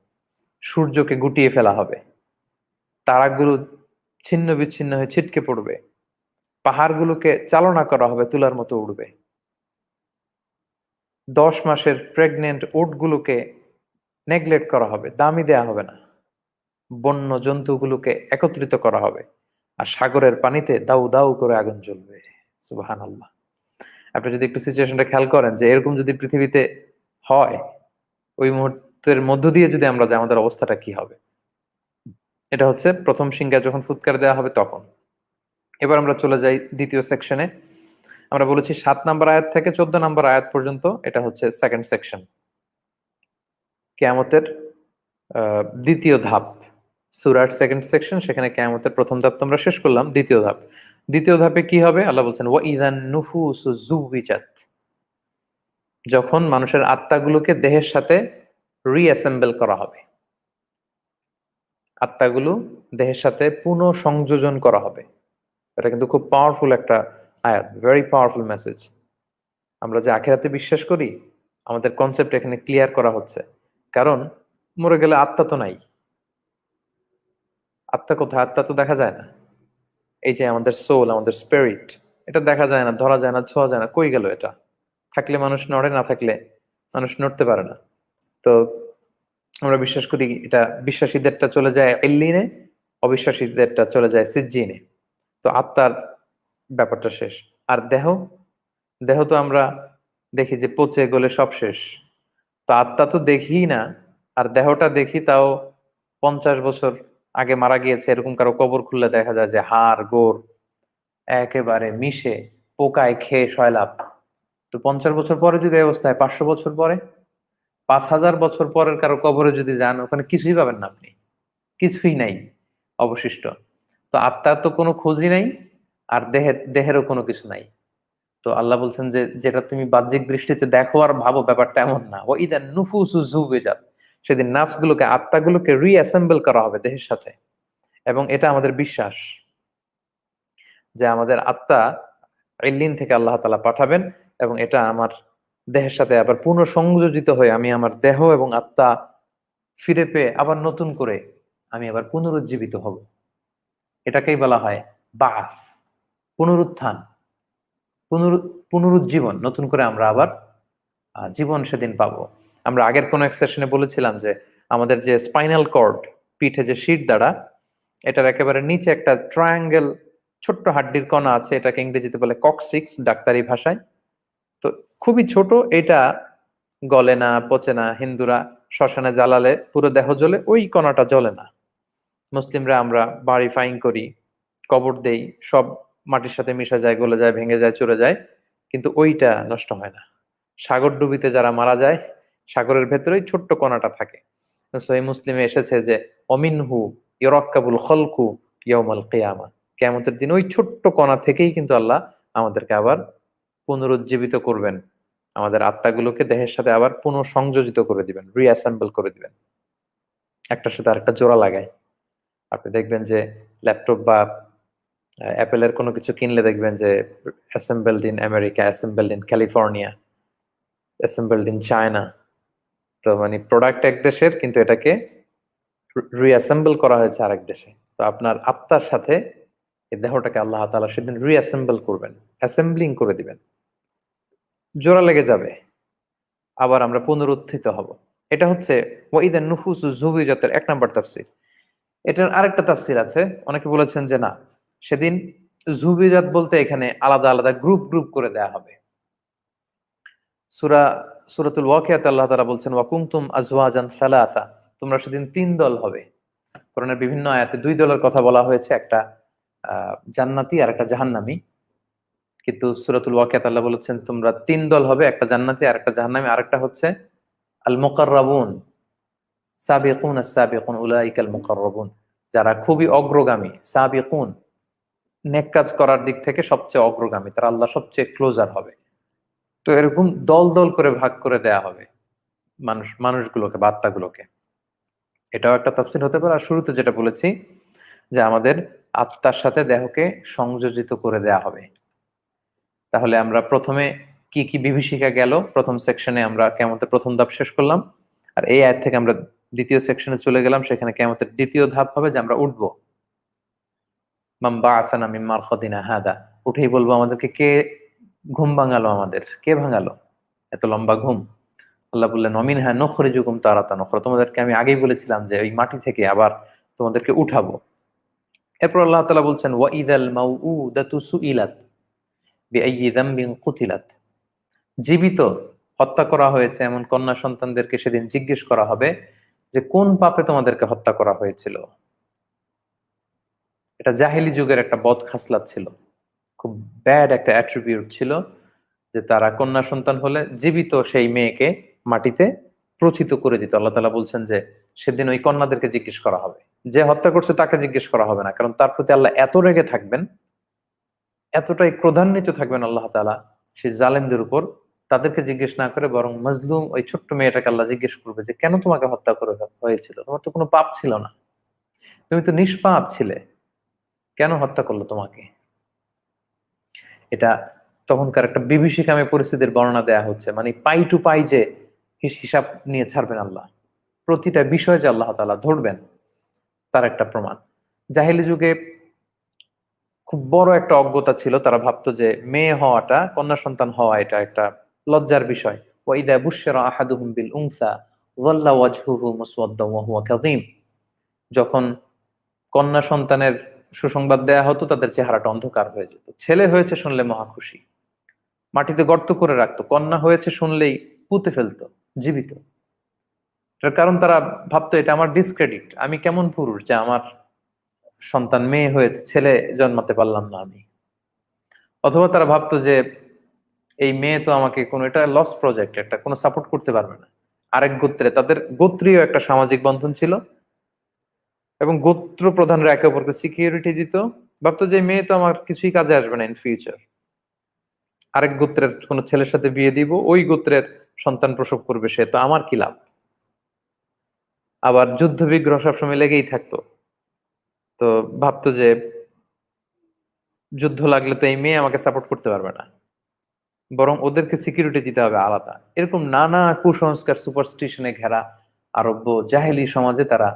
সূর্যকে গুটিয়ে ফেলা হবে, তারাগুলো ছিন্ন বিচ্ছিন্ন হয়ে ছিটকে পড়বে, পাহাড়গুলোকে চালনা করা হবে, তুলার মতো উড়বে। 10 মাসের প্রেগনেন্ট উটগুলোকে নেগলেক্ট করা হবে, দামি দেয়া হবে না। বন্য জন্তুগুলোকে একত্রিত করা হবে, আর সাগরের পানিতে দাউ দাউ করে আগুন জ্বলবে। সুবহানাল্লাহ। আপনি যদি একটু সিচুয়েশনটা খেয়াল করেন যে এরকম যদি পৃথিবীতে হয়, ওই মুহূর্তের মধ্য দিয়ে যদি আমরা যাই, আমাদের অবস্থাটা কি হবে। এটা হচ্ছে প্রথম সিংহায় যখন ফুৎকার দেওয়া হবে তখন। এবার আমরা চলে যাই দ্বিতীয় সেকশনে। আমরা বলেছি 7 নম্বর আয়াত থেকে 14 নম্বর আয়াত পর্যন্ত, এটা হচ্ছে সেকেন্ড সেকশন, কিয়ামতের দ্বিতীয় ধাপ। সূরার সেকেন্ড সেকশন, সেখানে কিয়ামতের প্রথম ধাপ তো আমরা শেষ করলাম। দ্বিতীয় ধাপে কি হবে? আল্লাহ বলছেন, ওয়া ইযান নুফুসু যুবিজাত, যখন মানুষের আত্মাগুলোকে দেহের সাথে রিঅ্যাসেম্বল করা হবে। আত্মাগুলো দেহের সাথে পুনঃ সংযোজন করা হবে। এটা কিন্তু খুব পাওয়ারফুল একটা আয়াত, ভেরি পাওয়ারফুল মেসেজ। আমরা যে আখিরাতে বিশ্বাস করি, আমাদের কনসেপ্ট এখানে ক্লিয়ার করা হচ্ছে। কারণ মরে গেলে আত্মা তো নাই। আত্মা কোথায়? আত্মা তো দেখা যায় না। এই যে আমাদের সোল, আমাদের স্পিরিট, এটা দেখা যায় না, ধরা যায় না, ছোঁয়া যায় না। কই গেল এটা? থাকলে মানুষ নড়ে, না থাকলে মানুষ নড়তে পারে না। তো আমরা বিশ্বাস করি এটা বিশ্বাসীদেরটা চলে যায় ইল্লিনে, অবিশ্বাসীদেরটা চলে যায় সিজ্জিনে। তো আত্মার ব্যাপারটা শেষ। আর দেহ, দেহ তো আমরা দেখি যে পচে গলে সব শেষ। তো আত্মা তো দেখিই না। আর দেহটা দেখি, তাও 50 বছর আগে মারা গিয়েছে এরকম কারো কবর খুললে দেখা যায় যে হাড় গোড় একেবারে মিশে পোকায় খেয়ে সয়লাভ। তো 50 বছর পরে যদি এই অবস্থায়, 500 বছর পরে, 5,000 বছর পরের কারো কবরে যদি যান, ওখানে কিছুই পাবেন না আপনি, কিছুই নাই অবশিষ্ট। তো আত্মার তো কোনো খোঁজই নাই, আর দেহেরও কোনো কিছু নাই। তো আল্লাহ বলছেন যে যেটা তুমি বাহ্যিক দৃষ্টিতে দেখো আর ভাবো, ব্যাপারটা এমন না। ও ইদান নুফুসু যুবিজাত, সেদিন নাফসগুলোকে, আত্মাগুলোকে রিঅ্যাসেম্বল করা হবে দেহের সাথে। এবং এটা আমাদের বিশ্বাস যে আমাদের আত্মা ইল্লিন থেকে আল্লাহ তাআলা পাঠাবেন, এবং এটা আমার দেহের সাথে আবার পুনঃসংযোজিত হয়ে আমি আমার দেহ এবং আত্মা ফিরে পেয়ে আবার নতুন করে আমি আবার পুনরুজ্জীবিত হব। এটাকেই বলা হয় বাস, পুনরুত্থান, পুনরুজ্জীবন। নতুন করে আমরা আবার জীবন সেদিন পাবো। আমরা আগের কোন এক সেশনে বলেছিলাম যে আমাদের যে স্পাইনাল কর্ড, পিঠে যে শির দ্বারা, এটার একেবারে নিচে একটা ট্রায়াঙ্গেল ছোট্ট হাড্ডির কণা আছে, এটাকে ইংরেজিতে বলে কক্সিক্স ডাক্তারি ভাষায়। তো খুবই ছোট, এটা গলে না, পচে না। হিন্দুরা শ্মশানে জ্বালালে পুরো দেহ জ্বলে, ওই কণাটা জ্বলে না। মুসলিমরা আমরা বাড়ি ফাইং করি, কবর দেই, সব মাটির সাথে মিশে যায়, গলে যায়, ভেঙে যায়, চলে যায়, কিন্তু ওইটা নষ্ট হয় না। সাগর ডুবিতে যারা মারা যায়, সাগরের ভেতরেই ছোট্ট কণাটা থাকে। সহিহ মুসলিমে এসেছে যে অমিনহু ইউরাক্কাবুল খলকু ইয়াউমাল কিয়ামা, কিয়ামতের দিন ওই ছোট্ট কণা থেকেই কিন্তু আল্লাহ আমাদেরকে আবার পুনরুজ্জীবিত করবেন। আমাদের আত্মাগুলোকে দেহের সাথে আবার পুনঃসংযোজিত করে দিবেন, রিঅ্যাসেম্বল করে দিবেন, একটার সাথে আরেকটা জোড়া লাগায়। আপনি দেখবেন যে ল্যাপটপ বা অ্যাপেলের কোনো কিছু কিনলে দেখবেন যে assembled in America, assembled in California, assembled in China. তো মানে প্রোডাক্ট এক দেশের, কিন্তু এটাকে রিঅ্যাসেম্বল করা হয়েছে আরেক দেশে। তো আপনার আত্মার সাথে এই দেহটাকে আল্লাহ তাআলা সেদিন রিঅ্যাসেম্বল করবেন, অ্যাসেম্বলিং করে দিবেন, জোড়া লেগে যাবে, আবার আমরা পুনরুত্থিত হব। এটা হচ্ছে ওয়াইদান নুফুসু যুবিজাতের 1 নম্বর তাফসীর। এটার আরেকটা তাফসীর আছে, অনেকে বলেছেন যে না, সেদিন যুবিজাত বলতে এখানে আলাদা আলাদা গ্রুপ গ্রুপ করে দেয়া হবে। সূরা সূরাতুল ওয়াকিয়াতে আল্লাহ তাআলা বলছেন ওয়া কুনতুম আজওয়াজান সালাসা, তোমরা সেদিন 3 দল হবে। কোরআনের বিভিন্ন আয়াতে 2 দলের কথা বলা হয়েছে, একটা জান্নাতি আর একটা জাহান্নামী। কিন্তু সূরাতুল ওয়াকিয়াতে আল্লাহ বলেছেন তোমরা 3 দল হবে, একটা জান্নাতি আর একটা জাহান্নামী, আরেকটা হচ্ছে আল মুকাররাবুন, সাবিকুন আস-সাবিকুন উলাইকাল মুকাররাবুন, যারা খুবই অগ্রগামী, সাবিকুন নেক কাজ করার দিক থেকে সবচেয়ে অগ্রগামী, তারা আল্লাহ সবচেয়ে ক্লোজার হবে। তো এরকম দল দল করে ভাগ করে দেয়া হবে মানুষগুলোকে বা আত্মাগুলোকে। এটাও একটা তাফসীর হতে পারে। আর শুরুতে যেটা বলেছি যে আমাদের আত্মার সাথে দেহকে সংযোজিত করে দেয়া হবে। তাহলে আমরা প্রথমে কি কি বিভীষিকা গেল, প্রথম সেকশনে আমরা কিয়ামতের প্রথম ধাপ শেষ করলাম, আর এই আয়াত থেকে আমরা দ্বিতীয় সেকশনে চলে গেলাম, সেখানে কিয়ামতের দ্বিতীয় ধাপ হবে যে আমরা উঠবো। মাম বাআসানা মিন মারকাদিনা হাদা, উঠেই বলবো আমাদেরকে কে ঘুম ভাঙালো, আমাদের কে ভাঙালো এত লম্বা ঘুম। আল্লাহ বললেন অমিনহা নুখরিজুকুম তারাতান উখরা, তোমাদেরকে আমি আগেই বলেছিলাম যে ওই মাটি থেকে আবার তোমাদেরকে উঠাবো। এরপর আল্লাহ তাআলা বলছেন ওয়া ইযাল মাউউদাতু সুইলাত বিআইয়ি যামবিন কুতিলাত, জীবিত হত্যা করা হয়েছে এমন কন্যা সন্তানদেরকে সেদিন জিজ্ঞেস করা হবে যে কোন পাপে তোমাদেরকে হত্যা করা হয়েছিল। এটা জাহেলি যুগের একটা বদ খাসলাত ছিল, খুব ব্যাড একটা অ্যাট্রিবিউট ছিল, যে তারা কন্যা সন্তান হলে জীবিত সেই মেয়েকে মাটিতে প্রথিত করে দিত। আল্লাহ তাআলা বলছেন যে সেদিন ওই কন্যাদেরকে জিজ্ঞেস করা হবে, যে হত্যা করছে তাকে জিজ্ঞেস করা হবে না, কারণ তার প্রতি আল্লাহ এত রেগে থাকবেন, এতটাই ক্রোধান্বিত থাকবেন আল্লাহ তাআলা সেই জালেমদের উপর, তাদেরকে জিজ্ঞেস না করে বরং মজলুম ওই ছোট্ট মেয়েটাকে আল্লাহ জিজ্ঞেস করবে যে কেন তোমাকে হত্যা করে হয়েছিল, তোমার তো কোনো পাপ ছিল না, তুমি তো নিষ্পাপ ছিলে, কেন হত্যা করলো তোমাকে। এটা তখনকার একটা বিভীষিকাময় পরিস্থিতির বর্ণনা দেয়া হচ্ছে, মানে পাই টু পাই যে হিসাব নিয়ে ছাড়বেন আল্লাহ, প্রতিটা বিষয় যে আল্লাহ তাআলা ধরবেন, তার একটা প্রমাণ। জাহেলি যুগে খুব বড় একটা অজ্ঞতা ছিল, তারা ভাবতো যে মেয়ে হওয়াটা, কন্যা সন্তান হওয়া এটা একটা লজ্জার বিষয়। ওয়াইদা বুশশিরা আহাদুহুম বিল উনসা যাল্লা ওয়াজহুহু মুসওয়াদ্দান ওয়া হুয়া কাযীম, যখন কন্যা সন্তানের সুসংবাদ দেয়া হতো তাদের চেহারাটা অন্ধকার হয়ে যেত। ছেলে হয়েছে শুনলে মহা খুশি, মাটিতে গর্ত করে রাখতো, কন্যা হয়েছে শুনলেই পুঁতে ফেলতো জীবিত। এটার কারণ তারা ভাবতো এটা আমার ডিসক্রেডিট, আমি কেমন পুরুষ যে আমার সন্তান মেয়ে হয়েছে, ছেলে জন্মাতে পারলাম না আমি। অথবা তারা ভাবতো যে এই মেয়ে তো আমাকে কোনো, এটা লস প্রজেক্ট, একটা কোনো সাপোর্ট করতে পারবে না। আরেক গোত্রে, তাদের গোত্রীয় একটা সামাজিক বন্ধন ছিল, এবং গোত্র প্রধানরা একে অপরকে সিকিউরিটি দিত। ভাবতো যে মেয়ে তো আমার কিছুই কাজে আসবে না ইন ফিউচার, আরেক গোত্রের কোনো ছেলের সাথে বিয়ে দিব, ওই গোত্রের সন্তান প্রসব করবে সে, তো আমার কি লাভ। আবার যুদ্ধ বিগ্রহ সবসময় লেগেই থাকতো, তো ভাবতো যে যুদ্ধ লাগলে তো এই মেয়ে আমাকে সাপোর্ট করতে পারবে না, বরং ওদেরকে সিকিউরিটি দিতে হবে আলাদা। এরকম নানা কুসংস্কার সুপারস্টিশনে ঘেরা আরব্য জাহেলি সমাজে তারা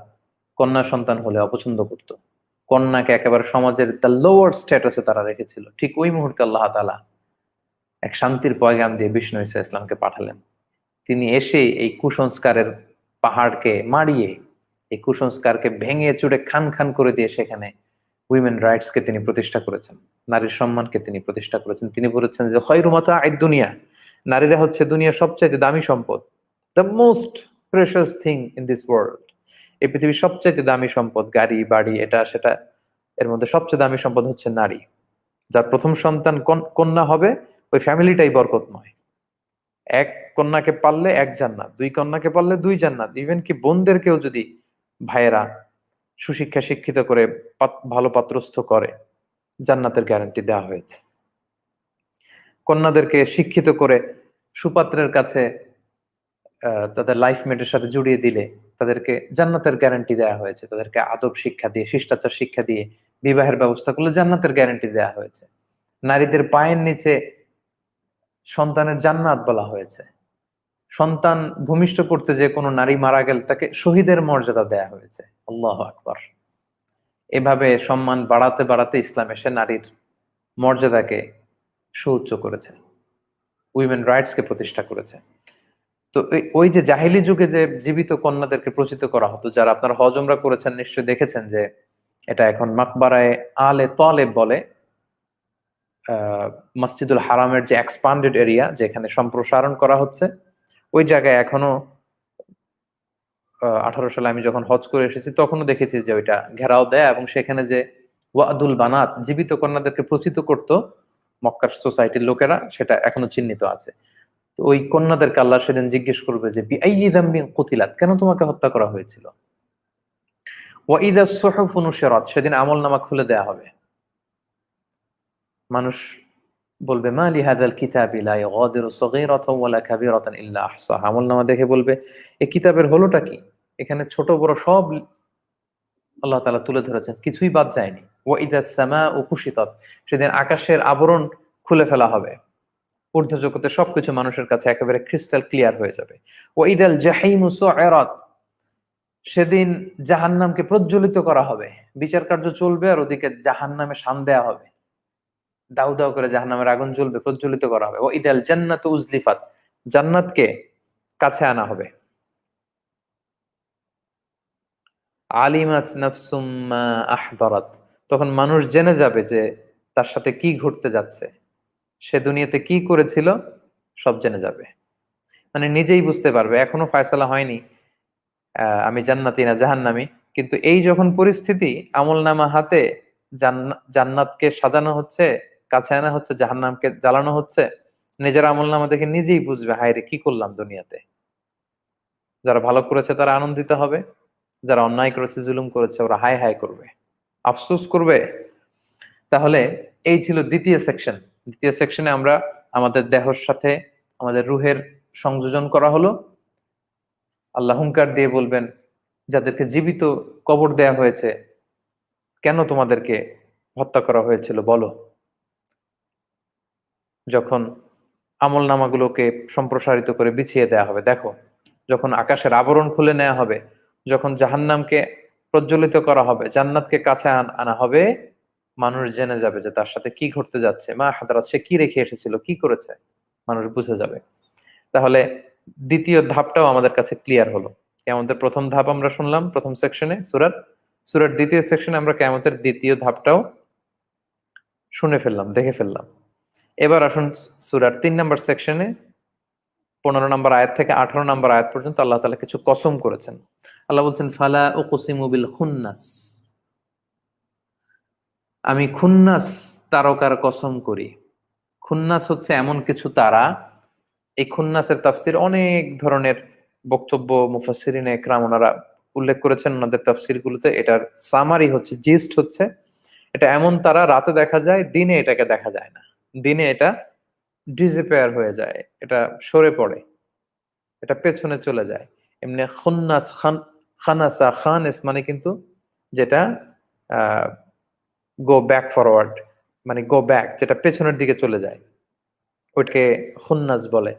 কন্যা সন্তান হলে অপছন্দ করত, কন্যাকে একেবারে সমাজের দ্য লোয়ার স্ট্যাটাসে তারা রেখেছিল। ঠিক ওই মুহূর্তে আল্লাহ তাআলা এক শান্তির পয়গাম দিয়ে বিষ্ণু ঈসা ইসলামকে পাঠালেন। তিনি এসে এই কুসংস্কারের পাহাড়কে মারিয়ে, এই কুসংস্কারকে ভেঙে চুরে খান খান করে দিয়ে সেখানে উইমেন রাইটসকে তিনি প্রতিষ্ঠা করেছেন, নারীর সম্মানকে তিনি প্রতিষ্ঠা করেছেন। তিনি বলেছেন যে খয়রু মাতাআদ দুনিয়া, নারীরা হচ্ছে দুনিয়ার সবচাইতে দামি সম্পদ, the most precious thing in this world. এই পৃথিবীর সবচাইতে দামি সম্পদ, গাড়ি বাড়ি এটা সেটা, এর মধ্যে সবচেয়ে দামি সম্পদ হচ্ছে নারী। যার প্রথম সন্তান কন্যা হবে, ওই ফ্যামিলিটাই বরকতময়। এক কন্যাকে পাললে এক জান্নাত, দুই কন্যাকে পাললে দুই জান্নাত। ইভেন কি বোনদেরকেও যদি ভাইয়েরা সুশিক্ষা শিক্ষিত করে ভালো পাত্রস্থ করে, জান্নাতের গ্যারান্টি দেওয়া হয়েছে। কন্যাদেরকে শিক্ষিত করে সুপাত্রের কাছে তাদের লাইফ মেটের সাথে জুড়িয়ে দিলে তাদেরকে জান্নাতের গ্যারান্টি দেওয়া হয়েছে। তাদেরকে আদব শিক্ষা দিয়ে, শিষ্টাচার শিক্ষা দিয়ে বিবাহের ব্যবস্থা করলে জান্নাতের গ্যারান্টি দেওয়া হয়েছে। নারীদের পায়ের নিচে সন্তানের জান্নাত বলা হয়েছে। সন্তান ভূমিষ্ঠ করতে যে কোনো নারী মারা গেলে তাকে শহীদের মর্যাদা দেয়া হয়েছে। আল্লাহু আকবার। এভাবে সম্মান বাড়াতে বাড়াতে ইসলাম এসে নারীর মর্যাদাকে সুউচ্চ করেছে, উইমেন রাইটস কে প্রতিষ্ঠা করেছে। তো ওই যে জাহিলি যুগে যে জীবিত কন্যাদেরকে প্রচিত করা হতো, যারা আপনার হজ উমরা করেছেন নিশ্চয়ই দেখেছেন যে এটা এখন মাকবারায়ে আলে তালেব বলে, মসজিদুল হারামের যে এক্সপান্ডেড এরিয়া যেখানে সম্প্রসারণ করা হচ্ছে, ওই জায়গায় এখনো 18 সালে আমি যখন হজ করে এসেছি তখনও দেখেছি যে ওইটা ঘেরাও দেয়, এবং সেখানে যে ওয়াদুল বানাত জীবিত কন্যাদেরকে প্রচিত করত মক্কার সোসাইটির লোকেরা, সেটা এখনো চিহ্নিত আছে। তো ওই কন্যাদেরকে আল্লাহ সেদিন জিজ্ঞেস করবে যে বিআইয়ি যামবিন কুতিলাত, কেন তোমাকে হত্যা করা হয়েছিল। ওয়া ইযা সুহুফু নুশিরাত, সেদিন আমলনামা খুলে দেয়া হবে। মানুষ বলবে মা লি হাযাল কিতাবি লা ইউগাদিরু সগীরাতাও ওয়ালা কাবীরাতান ইল্লা আহসাহা। আমলনামা দেখে বলবে এই কিতাবের হলোটা কি, এখানে ছোট বড় সব আল্লাহ তাআলা তুলে ধরেছেন, কিছুই বাদ যায়নি। ওয়া ইযাস সামাউ কুশিতাত, সেদিন আকাশের আবরণ খুলে ফেলা হবে, ঊর্ধ্ব জগতে সবকিছু মানুষের কাছে একেবারে ক্রিস্টাল ক্লিয়ার হয়ে যাবে। ওয়া ইদাল জাহিমু সুইরাত, সেদিন জাহান্নামকে প্রজ্বলিত করা হবে, বিচার কার্য চলবে আর ওদিকে জাহান্নামে শান দেয়া হবে, দাউ দাউ করে জাহান্নামের আগুন জ্বলবে, প্রজ্বলিত করা হবে। ও ইদাল জান্নাতু উজলিফাত, জান্নাতকে কাছে আনা হবে। আলিমাত নাফসুম মা আহদারাত, তখন মানুষ জেনে যাবে যে তার সাথে কি ঘটতে যাচ্ছে, সে দুনিয়াতে কি করেছিল সব জেনে যাবে। মানে নিজেই বুঝতে পারবে, এখনো ফয়সালা হয়নি আমি জান্নাতি না জাহান্নামী, কিন্তু এই যখন পরিস্থিতি, আমলনামা হাতে, জান্নাতকে সাজানো হচ্ছে, কাছে আনা হচ্ছে, জাহান্নামকে জ্বালানো হচ্ছে, নিজের আমলনামা দেখে নিজেই বুঝবে হায় রে কি করলাম দুনিয়াতে। যারা ভালো করেছে তারা আনন্দিত হবে, যারা অন্যায় করেছে জুলুম করেছে ওরা হায় হায় করবে, আফসোস করবে। তাহলে এই ছিল দ্বিতীয় সেকশন। দ্বিতীয় সেকশনে আমরা আমাদের দেহর সাথে আমাদের রুহের সংযোজন করা হলো। আল্লাহ হুঙ্কার দিয়ে বলবেন যাদেরকে জীবিত কবর দেয়া হয়েছে, কেন তোমাদেরকে হত্যা করা হয়েছিল বলো। যখন আমল নামাগুলোকে সম্প্রসারিত করে বিছিয়ে দেয়া হবে, দেখো যখন আকাশের আবরণ খুলে নেওয়া হবে, যখন জাহান্নামকে প্রজ্বলিত করা হবে, জান্নাতকে কাছে আনা হবে, মানুষ জেনে যাবে যে তার সাথে কি ঘটতে যাচ্ছে, মা হাদারাত, সে কি রেখে এসেছিল, কি করেছে, মানুষ বুঝে যাবে। তাহলে দ্বিতীয় ধাপটাও আমাদের কাছে ক্লিয়ার হলো। কিয়ামতের প্রথম ধাপ আমরা শুনলাম প্রথম সেকশনে সূরার দ্বিতীয় সেকশনে আমরা কিয়ামতের দ্বিতীয় ধাপটাও শুনে ফেললাম, দেখে ফেললাম। এবার আসুন সূরার 3 নম্বর সেকশনে 15 নম্বর আয়াত থেকে 18 নম্বর আয়াত পর্যন্ত আল্লাহ তাআলা কিছু কসম করেছেন। আল্লাহ বলছেন ফালা উকসিমু বিল খুন্নাস, আমি খুন্নাস তারকার কসম করি। খুন্নাস হচ্ছে এমন কিছু তারা, এই খুন্নাসের তাফসির অনেক ধরনের বক্তব্য মুফাসসিরিনে ইকরাম ওনারা উল্লেখ করেছেন ওনাদের তাফসিরগুলোতে। এটার সামারি হচ্ছে, জিস্ট হচ্ছে, এটা এমন তারা রাতে দেখা যায়, দিনে এটাকে দেখা যায় না, দিনে এটা ডিসঅ্যাপিয়ার হয়ে যায়, এটা সরে পড়ে, এটা পেছনে চলে যায়। এমনি খুন্নাস খানাসা খানেস মানে কিন্তু যেটা গো ব্যাক ফরওয়ার্ড, মানে গো ব্যাক, যেটা পেছনের দিকে চলে যায়, ওটাকে খুন্নাস বলে।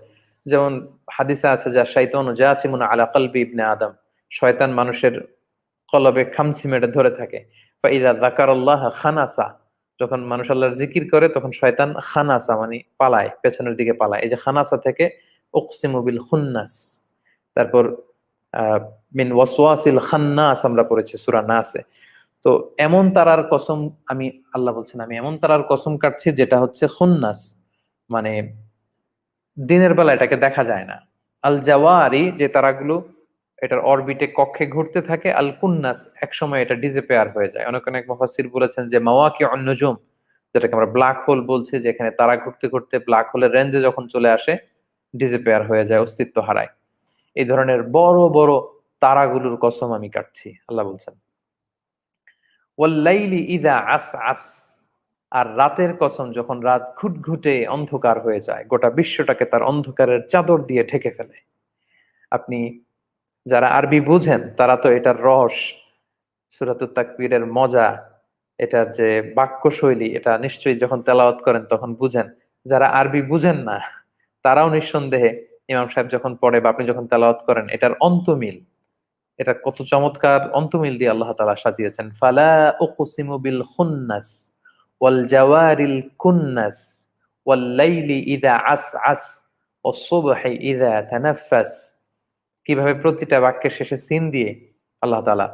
যেমন হাদিসে আছে যা শাইতানু জাসিমুন আলা কলবি ইবনে আদম, শয়তান মানুষের কলবে খামচি মেরে ধরে থাকে। ফাইদা যাকারাল্লাহ খানাসা, যখন মানুষ আল্লাহর জিকির করে তখন শয়তান খানাসা মানে পালায়, পেছনের দিকে পালায়। এই যে খানাসা থেকে উকসিমু বিল খুন্নাস। তারপর মিন ওয়াসওয়াসিল খান্নাস আমরা পড়েছি সূরা নাসে। তো এমন তারার কসম, আমি আল্লাহ বলছেন আমি এমন তারার কসম কাটছি যেটা হচ্ছে খুন্নাস, মানে দিনের বেলা এটাকে দেখা যায় না। আল জাওয়ারি, যে তারাগুলো এটার অরবিটে কক্ষে ঘুরতে থাকে, আল কুন্নাস এক সময় এটা ডিসঅ্যাপিয়ার হয়ে যায়। অনেক অনেক মুফাসসির বলেছেন যে মাওয়াকি অন নুজুম, যেটাকে আমরা ব্ল্যাক হোল বলছি, যেখানে তারা ঘুরতে ঘুরতে ব্ল্যাক হোলের রেঞ্জে যখন চলে আসে ডিসঅ্যাপিয়ার হয়ে যায়, অস্তিত্ব হারায়। এই ধরনের বড় বড় তারাগুলোর কসম আমি কাটছি, আল্লাহ বলছেন। ওয়াল্লাইলি ইযা আসআস, আর রাতের কসম যখন রাত ঘুটঘুটে অন্ধকার হয়ে যায়, গোটা বিশ্বটাকে তার অন্ধকারের চাদর দিয়ে ঢেকে ফেলে। আপনি যারা আরবি বুঝেন তারা তো এটার রস, সূরাতুত তাকবীরের মজা এটার যে বাক্য শৈলী, এটা নিশ্চয়ই যখন তেলাওয়াত করেন তখন বুঝেন। যারা আরবি বুঝেন না তারাও নিঃসন্দেহে ইমাম সাহেব যখন পড়ে বা আপনি যখন তেলাওয়াত করেন এটার অন্তমিল, এটা কত চমৎকার অন্তমিল দিয়ে আল্লাহ তাআলা সাজিয়েছেন। ফালা উকসিমু বিল খুন্নাস ওয়াল জাওয়ারিল কুন্নাস ওয়াল লাইলি ইযা আসআস ওয়াস সুবহি ইযা তানাফফাস। কিভাবে প্রতিটা বাক্যের শেষে সিন দিয়ে আল্লাহ তাআলা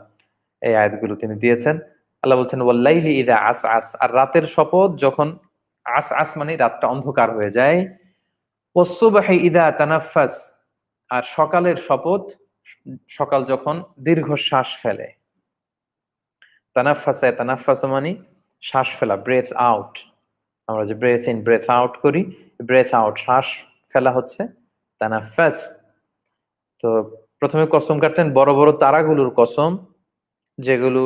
এই আয়াতগুলো তিনি দিয়েছেন। আল্লাহ বলছেন ওয়াল লাইলি ইযা আসআস, আর রাতের শপথ যখন আসআস মানে রাতটা অন্ধকার হয়ে যায়। ওয়াস সুবহি ইযা তানাফফাস, আর সকালের শপথ সকাল যখন দীর্ঘশ্বাস ফেলে। তানাফফাসা তানাফফাসু মানে শ্বাস ফেলা, ব্রেথ আউট। আমরা যে ব্রেথ ইন ব্রেথ আউট করি, ব্রেথ আউট শ্বাস ফেলা হচ্ছে তানাফফাস। তো প্রথমে কসম কাটলেন বড় বড় তারাগুলোর কসম, যেগুলো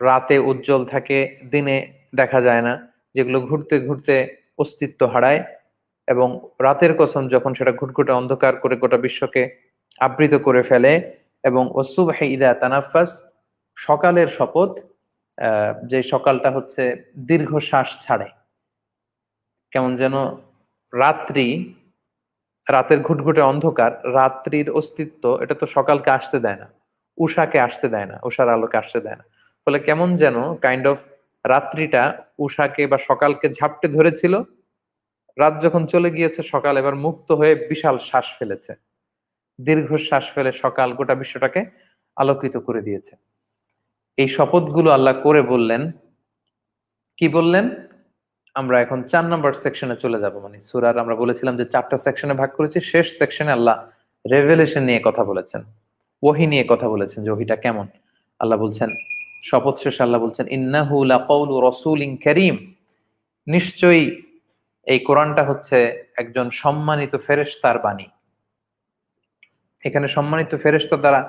রাতে উজ্জ্বল থাকে, দিনে দেখা যায় না, যেগুলো ঘুরতে ঘুরতে অস্তিত্ব হারায়। এবং রাতের কসম যখন সেটা ঘুটঘুটে অন্ধকার করে গোটা বিশ্বকে আবৃত করে ফেলে। এবং ওয়াসসুবহি ইযা তানাফফাস, সকালের শপথ, যে সকালটা হচ্ছে দীর্ঘশ্বাস ছাড়ে। কেমন যেন রাত্রি, রাতের ঘুটঘুটে অন্ধকার, রাত্রির অস্তিত্ব এটা তো সকালকে আসতে দেয় না, উষাকে আসতে দেয় না, উষার আলোকে আসতে দেয় না। ফলে কেমন যেন কাইন্ড অফ রাত্রিটা উষাকে বা সকালকে ঝাপটে ধরেছিল। রাত যখন চলে গিয়েছে, সকাল এবার মুক্ত হয়ে বিশাল শ্বাস ফেলেছে, দীর্ঘ শ্বাস ফেলে সকাল গোটা বিশ্বটাকে আলোকিত করে দিয়েছে। এই শপথগুলো আল্লাহ করে বললেন, কি বললেন? আমরা এখন 4 নম্বর সেকশনে চলে যাব। মানে সূরার আমরা বলেছিলাম যে 4টা সেকশনে ভাগ করেছি, শেষ সেকশনে আল্লাহ রেভেলেশন নিয়ে কথা বলেছেন, ওহী নিয়ে কথা বলেছেন যে ওহীটা কেমন। আল্লাহ বলছেন, শপথ শেষে আল্লাহ বলছেন ইন্নাহু লাকাউলু রাসূলিন কারীম, নিশ্চয়ই এই কোরআনটা হচ্ছে একজন সম্মানিত ফেরেশতার বাণী। এখানে সম্মানিত ফেরেশতা দ্বারা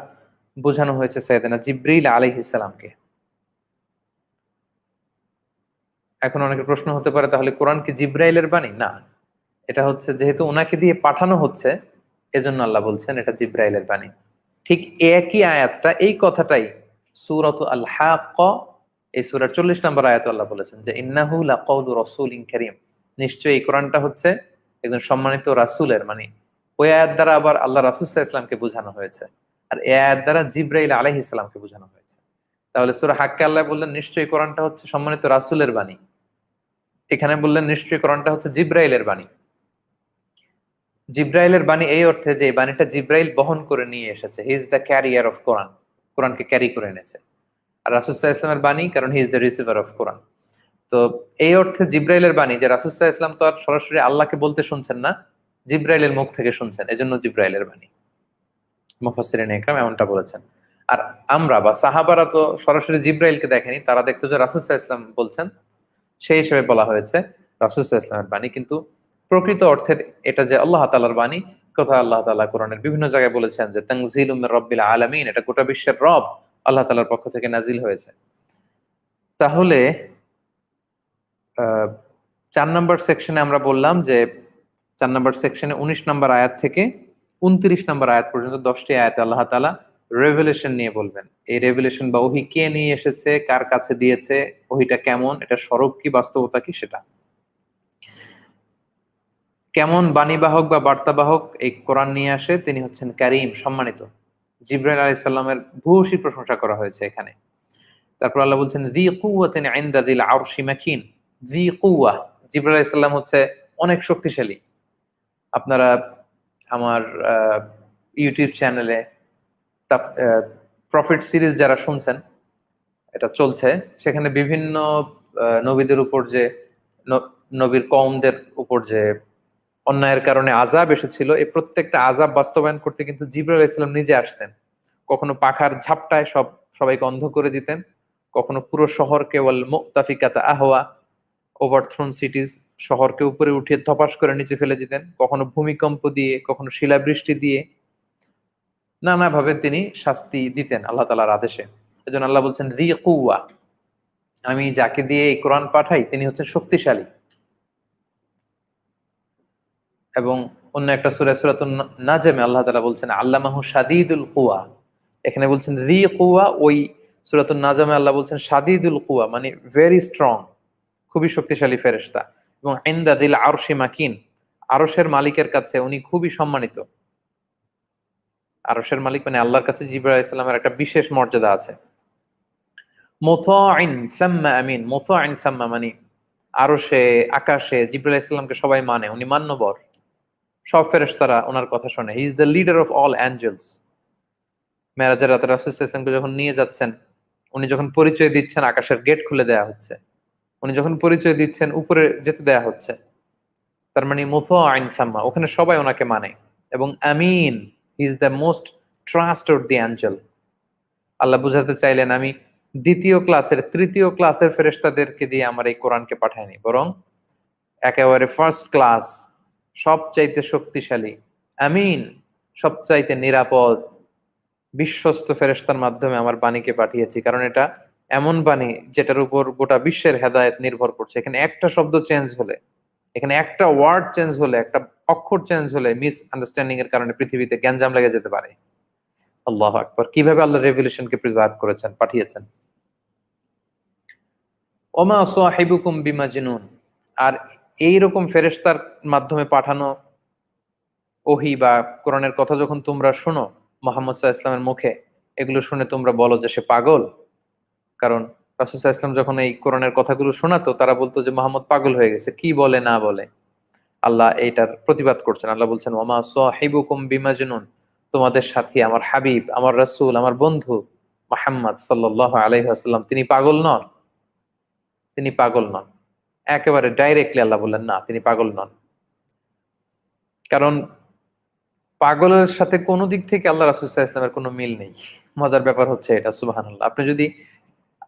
বোঝানো হয়েছে সাইয়েদনা জিবরিল আলাইহিস সালামকে। এখন অনেকের প্রশ্ন হতে পারে, তাহলে কোরআন কি জিব্রাইলের বাণী? না, এটা হচ্ছে যেহেতু ওনাকে দিয়ে পাঠানো হচ্ছে, এজন্য আল্লাহ বলছেন এটা জিব্রাইলের বাণী। ঠিক একই আয়াতটা, এই কথাটাই সূরাতু আল হাক্কা, এই সূরার 40 নম্বর আয়াতে আল্লাহ বলেছেন যে ইন্নাহু লাকাউলু রাসূলিন কারীম, নিশ্চয়ই এই কোরআনটা হচ্ছে একজন সম্মানিত রাসূলের। মানে ওই আয়াত দ্বারা আবার আল্লাহ রাসূল সাল্লাল্লাহু আলাইহি ওয়াসাল্লামকে বোঝানো হয়েছে, আর এই আয়াত দ্বারা জিব্রাইল আলাইহিস সালামকে বোঝানো হয়েছে। তাহলে সূরা হাক্কা আল্লাহ বললেন নিশ্চয়ই কোরআনটা হচ্ছে সম্মানিত রাসূলের বাণী, এখানে বললেন নিশ্চয়ই কোরআনটা হচ্ছে জিব্রাইলের বাণী। জিব্রাইলের বাণী এই অর্থে যে এই বাণীটা জিব্রাইল বহন করে নিয়ে এসেছে, he is the carrier of Quran, কোরআনকে ক্যারি করে এনেছে। আর রাসূল সাল্লাল্লাহু আলাইহি ওয়াসাল্লামের বাণী, কারণ he is the receiver of Quran. তো এই অর্থে জিব্রাইলের বাণী, যে রাসূল সাল্লাল্লাহু আলাইহি ওয়াসাল্লাম তো আর সরাসরি আল্লাহকে বলতে শুনছেন না, জিব্রাইলের মুখ থেকে শুনছেন, এজন্য জিব্রাইলের বাণী। মুফাসসিরিন ইকরাম এমনটা বলেছেন। আর আমরা বা সাহাবারা তো সরাসরি জিব্রাইলকে দেখেনি, তারা দেখতো যে রাসূল সাল্লাল্লাহু আলাইহি ওয়াসাল্লাম বলছেন, সেই হিসেবে বলা হয়েছে রাসূল সাল্লাল্লাহু আলাইহি ওয়াসাল্লামের বাণী। কিন্তু প্রকৃত অর্থের এটা যে আল্লাহ তাআলার বাণী, কথা আল্লাহ তাআলা কোরআনের বিভিন্ন জায়গায় বলেছেন যে তানজিলুম মির রাব্বিল আলামিন, এটা গোটা বিশ্বের রব আল্লাহ তাআলার পক্ষ থেকে নাজিল হয়েছে। তাহলে 4 নম্বর সেকশনে আমরা বললাম যে 4 নম্বর সেকশনে 19 নম্বর আয়াত থেকে 29 নম্বর আয়াত পর্যন্ত 10টি আয়াতে আল্লাহ তাআলা রেভেলেশন নিয়ে বলবেন। এই রেভেলেশন বা ওহী কে নিয়ে এসেছে, কার কাছে দিয়েছে, ওহীটা কেমন, এটা স্বরূপ কি, বাস্তবতা কি, সেটা কেমন বাণীবাহক বা বার্তাবাহক এই কোরআন নিয়ে আসে, তিনি হচ্ছেন কারীম, সম্মানিত। জিবরাইল আলাইহিস সালামের ভূয়সী প্রশংসা করা হয়েছে এখানে। তারপর আল্লাহ বলছেন যী কুওয়াতিন ইনদা যিল আরশি মাকিন, যী কুওয়া, জিবরাইল আলাইহিস সালাম হচ্ছে অনেক শক্তিশালী। আপনারা আমার ইউটিউব চ্যানেলে প্রফিট সিরিজ যারা শুনছেন, এটা চলছে, সেখানে বিভিন্ন নবীদের উপর যে নবীর কওমদের উপর যে অন্যায়ের কারণে আযাব এসেছিল, এই প্রত্যেকটা আযাব বাস্তবায়ন করতে কিন্তু জিবরাইল আলাইহিস সালাম নিজে আসতেন। কখনো পাখার ঝাপটায় সবাইকে অন্ধ করে দিতেন, কখনো পুরো শহরকে ওয়াল মুতাফিকাতা আহওয়া, ওভারথ্রোন সিটিজ, শহরকে উপরে উঠিয়ে ধপাস করে নিচে ফেলে দিতেন, কখনো ভূমিকম্প দিয়ে, কখনো শিলাবৃষ্টি দিয়ে, নানাভাবে তিনি শাস্তি দিতেন আল্লাহ তাআলার আদেশে। এজন্য আল্লাহ বলছেন যী কুওয়া, আমি যাকে দিয়ে এই কোরআন পাঠাই তিনি হচ্ছেন শক্তিশালী। এবং অন্য একটা সূরা সূরাতুন নাজমে আল্লাহ তাআলা বলছেন আল্লামাহু শাদীদুল কুওয়া, এখানে বলছেন যী কুওয়া, ওই সূরাতুন নাজমে আল্লাহ বলছেন শাদীদুল কুওয়া, মানে ভেরি স্ট্রং, খুবই শক্তিশালী ফেরেশতা। এবং ইনদা যিল আরশি মাকিন, আরশের মালিকের কাছে উনি খুবই সম্মানিত। আরশের মালিক মানে আল্লাহর কাছে জিবরাইল আলাইহিস সালামের একটা বিশেষ মর্যাদা আছে। মুতাইন সাম্মা আমিন, মুতাইন সাম্মা মানে আরশে, আকাশে জিবরাইল আলাইহিস সালামকে সবাই মানে, উনি মান্যবর। সব ফেরেশতারা ওনার কথা শোনে। He is the leader of all angels. মেরাজের রাতে রাসূল সাল্লাল্লাহু আলাইহি ওয়াসাল্লামকে যখন নিয়ে যাচ্ছেন, উনি যখন পরিচয় দিচ্ছেন, আকাশের গেট খুলে দেয়া হচ্ছে। উনি যখন পরিচয় দিচ্ছেন, উপরে যেতে দেয়া হচ্ছে। তার মানে মুতাইন সাম্মা, ওখানে সবাই ওনাকে মানে। এবং আমিন, he is the most trustworthy angel. আল্লাহ বুঝাতে চাইলেন, আমি দ্বিতীয় ক্লাসের, তৃতীয় ক্লাসের ফেরেশতাদেরকে দিয়ে আমার এই কোরআনকে পাঠাইনি, বরং একেবারে ফার্স্ট ক্লাস, সবচাইতে শক্তিশালী, আমিন, সবচাইতে নিরাপদ, বিশ্বস্ত ফেরেশতার মাধ্যমে আমার বাণীকে পাঠিয়েছি। কারণ এটা এমন বাণী যেটার উপর গোটা বিশ্বের হেদায়েত নির্ভর করছে। এখানে একটা শব্দ চেঞ্জ হলে, এখানে একটা ওয়ার্ড চেঞ্জ হলে, একটা অক্ষর চেঞ্জ হলে মিস আন্ডারস্ট্যান্ডিং এর কারণে পৃথিবীতে গ্যাঞ্জাম লেগে যেতে পারে। আল্লাহু আকবার! কিভাবে আল্লাহ রেভেলেশনকে প্রিজার্ভ করেছেন, পাঠিয়েছেন। ওমা সাহিবুকুম বিমাজনুন, আর এইরকম ফেরেশতার মাধ্যমে পাঠানো ওহী বা কোরআনের কথা যখন তোমরা শোনো মুহাম্মদ সাল্লাল্লাহু আলাইহি ওয়াসাল্লামের মুখে, এগুলো শুনে তোমরা বলো যে সে পাগল। কারণ রাসূল সাল্লাল্লাহু আলাইহি ওয়াসাল্লাম যখন এই কোরআনের কথাগুলো শোনাতো, তারা বলতো যে মুহাম্মদ পাগল হয়ে গেছে, কি বলে না বলে। আল্লাহ এইটার প্রতিবাদ করছেন। আল্লাহ বলছেন, ওমা সাহিবুকুম বিমাজনুন, তোমাদের সাথী, আমার হাবিব, আমার রাসূল, আমার বন্ধু মুহাম্মদ সাল্লাল্লাহু আলাইহি ওয়াসাল্লাম, তিনি পাগল নন। তিনি পাগল নন। একেবারে ডাইরেক্টলি আল্লাহ বললেন, না, তিনি পাগল নন। কারণ পাগলের সাথে কোনো দিক থেকে আল্লাহ রাসূল সাল্লাল্লাহু আলাইহি ওয়াসাল্লামের কোনো মিল নেই। মজার ব্যাপার হচ্ছে এটা, সুবহানাল্লাহ। আপনি যদি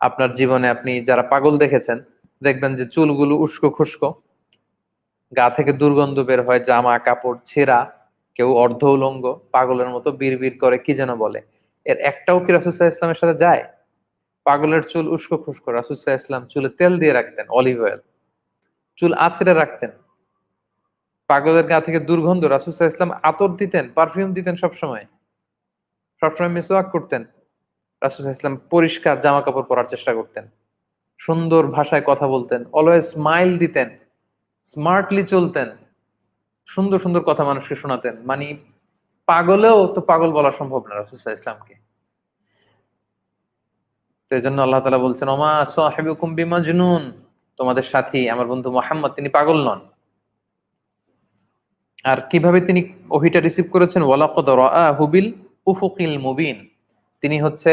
আপনার জীবনে আপনি যারা পাগল দেখেছেন, দেখবেন যে চুলগুলো উস্কো খুস্কো, গা থেকে দুর্গন্ধ বের হয়, জামা কাপড় ছেঁড়া, কেউ অর্ধ উলঙ্গ, পাগলের মতো বিড়বিড় করে কি যেন বলে। এর একটাও কি রাসূল সাল্লাল্লাহু আলাইহি ওয়াসাল্লামের সাথে যায়? পাগলের চুল উস্কো খুস্কো, রাসূল সাল্লাল্লাহু আলাইহি ওয়াসাল্লাম চুলে তেল দিয়ে রাখতেন, অলিভ অয়েল, চুল আঁচড়ে রাখতেন। পাগলের গা থেকে দুর্গন্ধ, রাসূল সাল্লাল্লাহু আলাইহি ওয়াসাল্লাম আতর দিতেন, পারফিউম দিতেন, সবসময় সবসময় মিসওয়াক করতেন। রাসূল সাল্লাল্লাহু আলাইহি ওয়াসাল্লাম পরিষ্কার জামা কাপড় পরার চেষ্টা করতেন, সুন্দর ভাষায় কথা বলতেন, অলওয়েজ স্মাইল দিতেন, স্মার্টলি চলতেন, সুন্দর সুন্দর কথা মানুষকে শোনাতেন। মানে পাগলেও তো পাগল বলা সম্ভব না রাসূল সাল্লাল্লাহু আলাইহি ওয়াসাল্লামকে। তো এজন্য আল্লাহ তাআলা বলছেন, ওমা সাহিবুকুম বিমাজনুন, তোমাদের সাথী আমার বন্ধু মুহাম্মদ তিনি পাগল নন। আর কিভাবে তিনি ওহীটা রিসিভ করেছেন, ওয়ালাকাদ রাআহু বিল উফুকিল মুবিন, তিনি হচ্ছে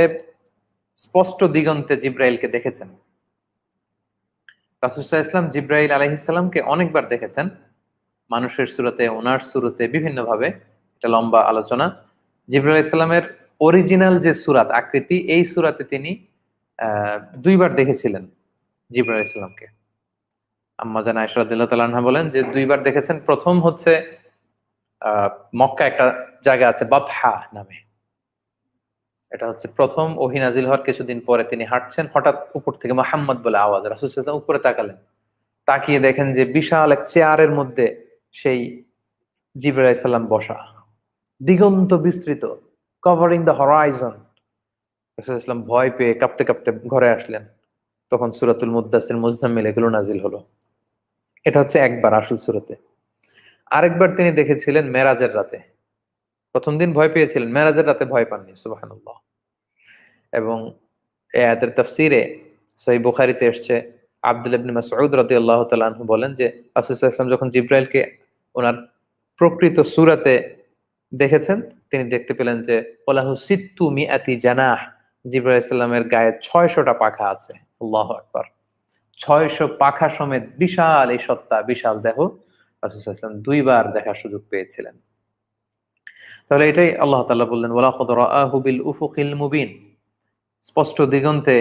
স্পষ্ট দিগন্তে জিব্রাইলকে দেখেছেন। রাসূল সাল্লাল্লাহু আলাইহি ওয়াসাল্লাম জিব্রাইল আলাইহিস সালামকে অনেকবার দেখেছেন, মানুষের সুরতে, ওনার সুরতে, বিভিন্ন ভাবে। এটা লম্বা আলোচনা। জিবরাইল আলাইহিস সালামের অরিজিনাল যে সূরাত আকৃতি, এই সূরাতে তিনি দুইবার দেখেছিলেন জিবরাইল আলাইহিস সালামকে। আম্মা জান আয়েশা রাদিয়াল্লাহু তাআলা আনহা বলেন যে দুইবার দেখেছেন। প্রথম হচ্ছে মক্কা একটা জায়গা আছে বাতহা নামে, এটা হচ্ছে প্রথম ওহী নাজিল হওয়ার কিছুদিন পরে তিনি হাঁটছেন, হঠাৎ উপর থেকে মুহাম্মদ বলে আওয়াজ। রাসূল সাল্লাল্লাহু আলাইহি ওয়াসাল্লাম উপরে তাকালেন, তাকিয়ে দেখেন যে বিশাল এক চেয়ারের মধ্যে সেই জিবরাইল আলাইহিস সালাম বসা, দিগন্ত বিস্তৃত, কভারিং দ্য হরাইজন। রাসূল সাল্লাল্লাহু আলাইহি ওয়াসাল্লাম ভয় পেয়ে কাঁপতে কাঁপতে ঘরে আসলেন। তখন সূরাতুল মুদ্দাসির, মুজাম্মিল এগুলো নাজিল হলো। এটা হচ্ছে একবার আসল সূরাতে। আরেকবার তিনি দেখেছিলেন মেরাজের রাতে। প্রথম দিন ভয় পেয়েছিলেন, মেরাজের রাতে ভয় পাননি, সুবহানাল্লাহ। এবং এই আয়াতের তাফসীরে সহিহ বুখারীতে এসেছে, আব্দুল্লাহ ইবনে মাসউদ রাদিয়াল্লাহু তাআলা আনহু বলেন যে রাসূল সাল্লাল্লাহু আলাইহি ওয়াসাল্লাম যখন জিবরাইলকে ওনার প্রকৃত সূরাতে দেখেছেন, তিনি দেখতে পেলেন যে ওয়ালাহু সিত্তু মিআতি জানাহ, জিবরাইল আলাইহিস সালামের গায়ে ৬০০টা পাখা আছে। আল্লাহু আকবার! ৬০০ পাখা সমেত বিশাল এই সত্তা, বিশাল দেহ, রাসূল সাল্লাল্লাহু আলাইহি ওয়াসাল্লাম দুইবার দেখার সুযোগ পেয়েছিলেন। তাহলে এটাই আল্লাহ তাআলা বললেন, ওয়ালাকাদ রাআহু বিল উফুকিল মুবিন, স্পষ্ট দিগন্তে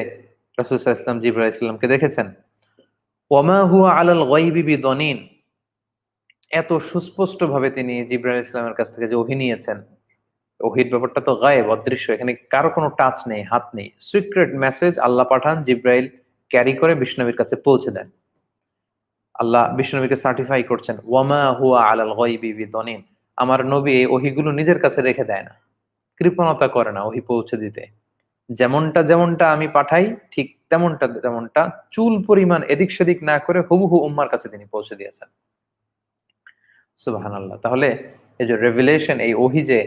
রাসূল সাল্লাল্লাহু আলাইহি ওয়াসাল্লাম জিবরাইল আলাইহিস সালামকে দেখেছেন। ওয়ামা হুয়া আলাল গায়বি বিদনীন, এত সুস্পষ্ট ভাবে তিনি জিবরাইল আলাইহিস সালামের কাছ থেকে যে ওহী নিয়েছেন, ওহীর ব্যাপারটা তো গায়েব, অদৃশ্য, এখানে কারো কোনো টাচ নেই, হাত নেই। সিক্রেট মেসেজ আল্লাহ পাঠান, জিবরাইল ক্যারি করে বিষ্ণবীর কাছে পৌঁছে দেন। আল্লাহ বিষ্ণবীকে সার্টিফাই করছেন, ওয়ামা হুয়া আলাল গায়বি বিদনীন, আমার নবী এই ওহীগুলো নিজের কাছে রেখে দেয় না, কৃপণতা করে না ওহী পৌঁছে দিতে। যেমনটা যেমনটা আমি পাঠাই ঠিক তেমনটা তেমনটা চুল পরিমাণ এদিক সেদিক না করে হুবহু উম্মার কাছে তিনি পৌঁছে দিয়েছেন। সুবহানাল্লাহ। তাহলে এই যে রেভিলেশন, এই ওহী যে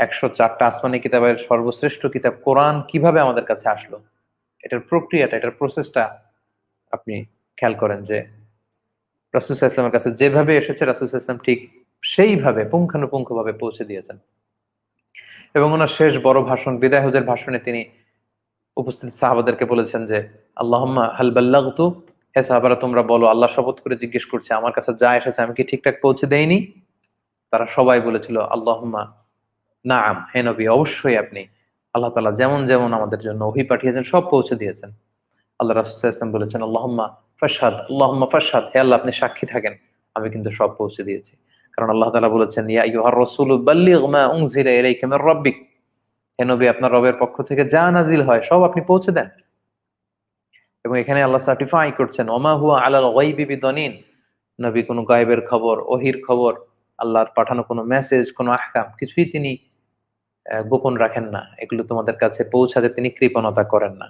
১০৪টা আসমানি কিতাবের সর্বশ্রেষ্ঠ কিতাব কোরআন কিভাবে আমাদের কাছে আসলো, এটার প্রক্রিয়াটা, এটার প্রসেসটা আপনি খেয়াল করেন যে রাসূল সাল্লাল্লাহু আলাইহি ওয়াসাল্লামের কাছে যেভাবে এসেছে রাসূল সাল্লাল্লাহু আলাইহি ওয়াসাল্লাম ঠিক সেইভাবে পুঙ্খানুপুঙ্খভাবে পৌঁছে দিয়েছেন। এবং ওনার শেষ বড় ভাষণ, বিদায় হজের ভাষণে তিনি উপস্থিত সাহাবাদেরকে বলেছেন যে, আল্লাহুম্মা হাল বাল্লাগতু, হে সাহাবারা তোমরা বলো, আল্লাহ শপথ করে জিজ্ঞেস করছে আমার কাছে যা এসেছে আমি কি ঠিকঠাক পৌঁছে দেইনি? তারা সবাই বলেছিল আল্লাহুম্মা নাআম, হে নবী অবশ্যই আপনি আল্লাহ তাআলা যেমন যেমন আমাদের জন্য ওহী পাঠিয়েছেন সব পৌঁছে দিয়েছেন। আল্লাহ রাসূল সাল্লাল্লাহু আলাইহি ওয়াসাল্লাম বলেছেন আল্লাহুম্মা ফাশহাদ, আল্লাহুম্মা ফাশহাদ, হে আল্লাহ আপনি সাক্ষী থাকেন আমি কিন্তু সব পৌঁছে দিয়েছি। কারণ আল্লাহ তাআলা বলেছেন ইয়া আইয়ুহার রাসূলু বাল্লিগ মা উনজিলা ইলাইকা মির রাব্বিক, হে নবী আপনার রবের পক্ষ থেকে যা নাজিল হয় সব আপনি পৌঁছে দেন। এবং এখানে আল্লাহ সার্টিফাই করছেন ওমা হুয়া আলাল গায়বি বিদনিন, নবী কোনো গায়েবের খবর, ওহির খবর, আল্লাহর পাঠানো কোনো মেসেজ, কোনো আহকাম কিছুই তিনি গোপন রাখেন না, এগুলো তোমাদের কাছে পৌঁছাতে তিনি কৃপণতা করেন না।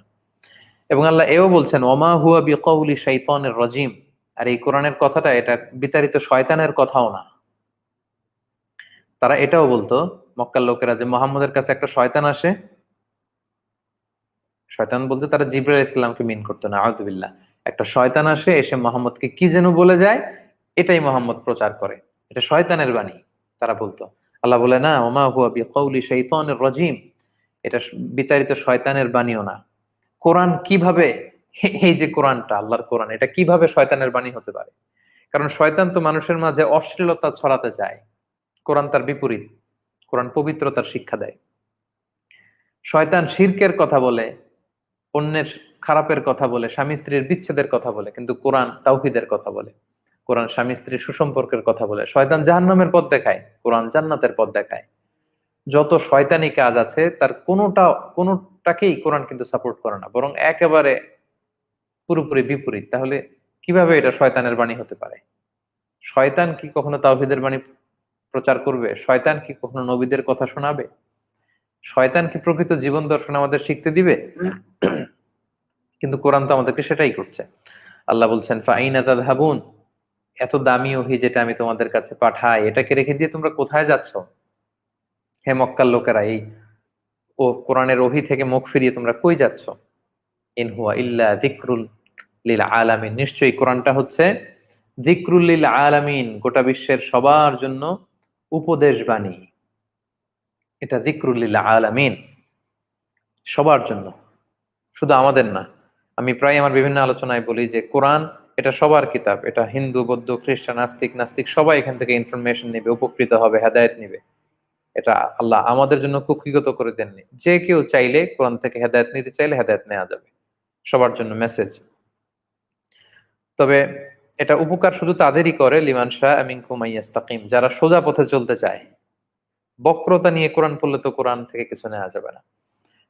এবং আল্লাহ এও বলছেন ওমা হুয়া বিকাউলি শাইতানির রাজিম, আর এই কোরআনের কথাটা এটা বিতাড়িত শয়তানের কথাও না। তারা এটাও বলতো মক্কার লোকেরা যে মুহাম্মদের কাছে একটা শয়তান আসে, শয়তান বলতে তারা জিবরাইল আলাইহিস সালামকে মিন করতো না, আউযুবিল্লাহ। একটা শয়তান আসে এসে মুহাম্মদকে কি যেন বলে যায়, এটাই মুহাম্মদ প্রচার করে, এটা শয়তানের বাণী তারা বলতো। আল্লাহ বলে না ওমা হুয়া বিকাউলি শাইতানির রাজিম, এটা বিতাড়িত শয়তানের বাণীও না। কোরআন কিভাবে, এই যে কোরআনটা আল্লাহর কোরআন, এটা কিভাবে শয়তানের বাণী হতে পারে? কারণ শয়তান তো মানুষের মাঝে অশ্লীলতা ছড়াতে চায়, কোরআন তার বিপরীত, কোরআন পবিত্রতার শিক্ষা দেয়। শয়তান শিরকের কথা বলে, অন্যের খারাপের কথা বলে, স্বামী স্ত্রীর বিচ্ছেদের কথা বলে, কিন্তু কোরআন তাওহীদের কথা বলে, কোরআন স্বামী স্ত্রীর সুসম্পর্কের কথা বলে। শয়তান জাহান্নামের পথ দেখায়, কোরআন জান্নাতের পথ দেখায়। যত শয়তানি কাজ আছে তার কোনোটাকেই কোরআন কিন্তু সাপোর্ট করে না, বরং একেবারে পুরোপুরি বিপরীত। তাহলে কিভাবে এটা শয়তানের বাণী হতে পারে? শয়তান কি কখনো তাওহীদের বাণী প্রচার করবে? শয়তান কি কখনো নবীদের কথা শোনাবে? শয়তান কি প্রকৃত জীবন দর্শন আমাদের শিখতে দিবে? কিন্তু কোরআন তো আমাদেরকে সেটাই করছে। আল্লাহ বলছেন ফাইনা তাযহাবুন, এত দামি ওহী যেটা আমি তোমাদের কাছে পাঠাই এটাকে রেখে দিয়ে তোমরা কোথায় যাচ্ছ? হে মক্কার লোকেরা, এই কোরআনের ওহী থেকে মুখ ফিরিয়ে তোমরা কই যাচ্ছ? ইন হুয়া ইল্লা যিকরুল লিল আলামিন, নিশ্চয়ই কোরআনটা হচ্ছে যিকরুল লিল আলামিন, গোটা বিশ্বের সবার জন্য উপদেশ বাণী। এটা যিকরুল লিল আলামিন, সবার জন্য, শুধু আমাদের না। আমি প্রায় আমার বিভিন্ন আলোচনায় বলি যে কোরআন এটা সবার কিতাব, এটা হিন্দু, বৌদ্ধ, খ্রিস্টান, আস্তিক, নাস্তিক সবাই এখান থেকে ইনফরমেশন নেবে, উপকৃত হবে, হেদায়েত নিবে। এটা আল্লাহ আমাদের জন্য কুক্ষিগত করে দেননি। যে কেউ চাইলে কোরআন থেকে হেদায়েত নিতে চাইলে হেদায়েত নেওয়া যাবে, সবার জন্য মেসেজ। তবে এটা উপকার শুধু তাদেরই করে লিমান শাহ মিনকুম আইয়াস্তাকিম, যারা সোজা পথে চলতে চায়। বক্রতা নিয়ে কোরআন পড়লে তো কোরআন থেকে কিছু নেওয়া যাবে না।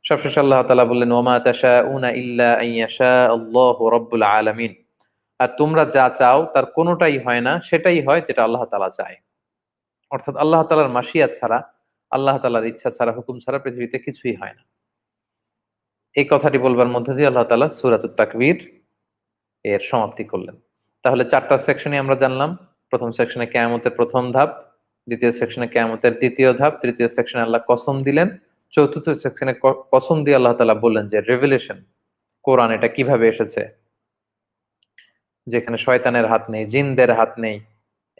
সবশেষে আল্লাহ তাআলা বললেন ওয়া মা তাশাউনা ইল্লা আইয়াশা আল্লাহু রাব্বুল আলামিন, আর তোমরা যা চাও তার কোনোটাই হয় না, সেটাই হয় যেটা আল্লাহ তাআলা চায়। অর্থাৎ আল্লাহ তাআলার মাশিয়াত ছাড়া, আল্লাহ তাআলার ইচ্ছা ছাড়া, হুকুম ছাড়া পৃথিবীতে কিছুই হয় না। এই কথাটি বলবার মধ্য দিয়ে আল্লাহ তাআলা সূরাতুত তাকবীর এর সমাপ্তি করলেন। তাহলে ৪টা সেকশনে আমরা জানলাম। প্রথম সেকশনে কিয়ামতের প্রথম ধাপ, দ্বিতীয় সেকশনে কিয়ামতের দ্বিতীয় ধাপ, তৃতীয় সেকশনে আল্লাহ কসম দিলেন, চতুর্থ সেকশনে কসম দিয়ে আল্লাহ তাআলা বললেন যে রেভেলেশন, কোরআন এটা কিভাবে এসেছে, যেখানে শয়তানের হাত নেই, জিনদের হাত নেই,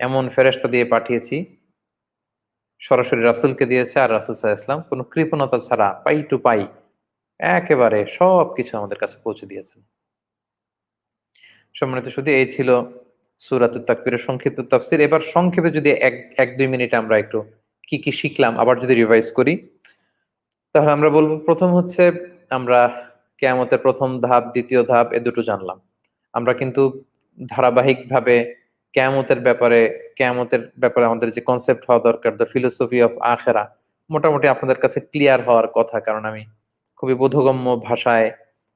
এমন ফেরেশতা দিয়ে পাঠিয়েছি, সরাসরি রাসূলকে দিয়েছে, আর রাসূল সাল্লাল্লাহু আলাইহি ওয়াসাল্লাম কোনো কৃপণতা ছাড়া পাই টু পাই একেবারে সবকিছু আমাদের কাছে পৌঁছে দিয়েছেন। সম্মানিত শুধু এই ছিল সূরাতুত তাকবীরের সংক্ষিপ্ত তাফসীর। এবার সংক্ষেপে যদি ১-২ মিনিট আমরা একটু কি কি শিখলাম আবার যদি রিভাইজ করি, তাহলে আমরা বলব প্রথম হচ্ছে আমরা কিয়ামতের প্রথম ধাপ, দ্বিতীয় ধাপ এ দুটো জানলাম। আমরা কিন্তু ধারাবাহিকভাবে কিয়ামতের ব্যাপারে আমাদের যে কনসেপ্ট হওয়া দরকার, দ্য ফিলোসফি অফ আখিরা, মোটামুটি আপনাদের কাছে ক্লিয়ার হওয়ার কথা। কারণ আমি খুবই বোধগম্য ভাষায়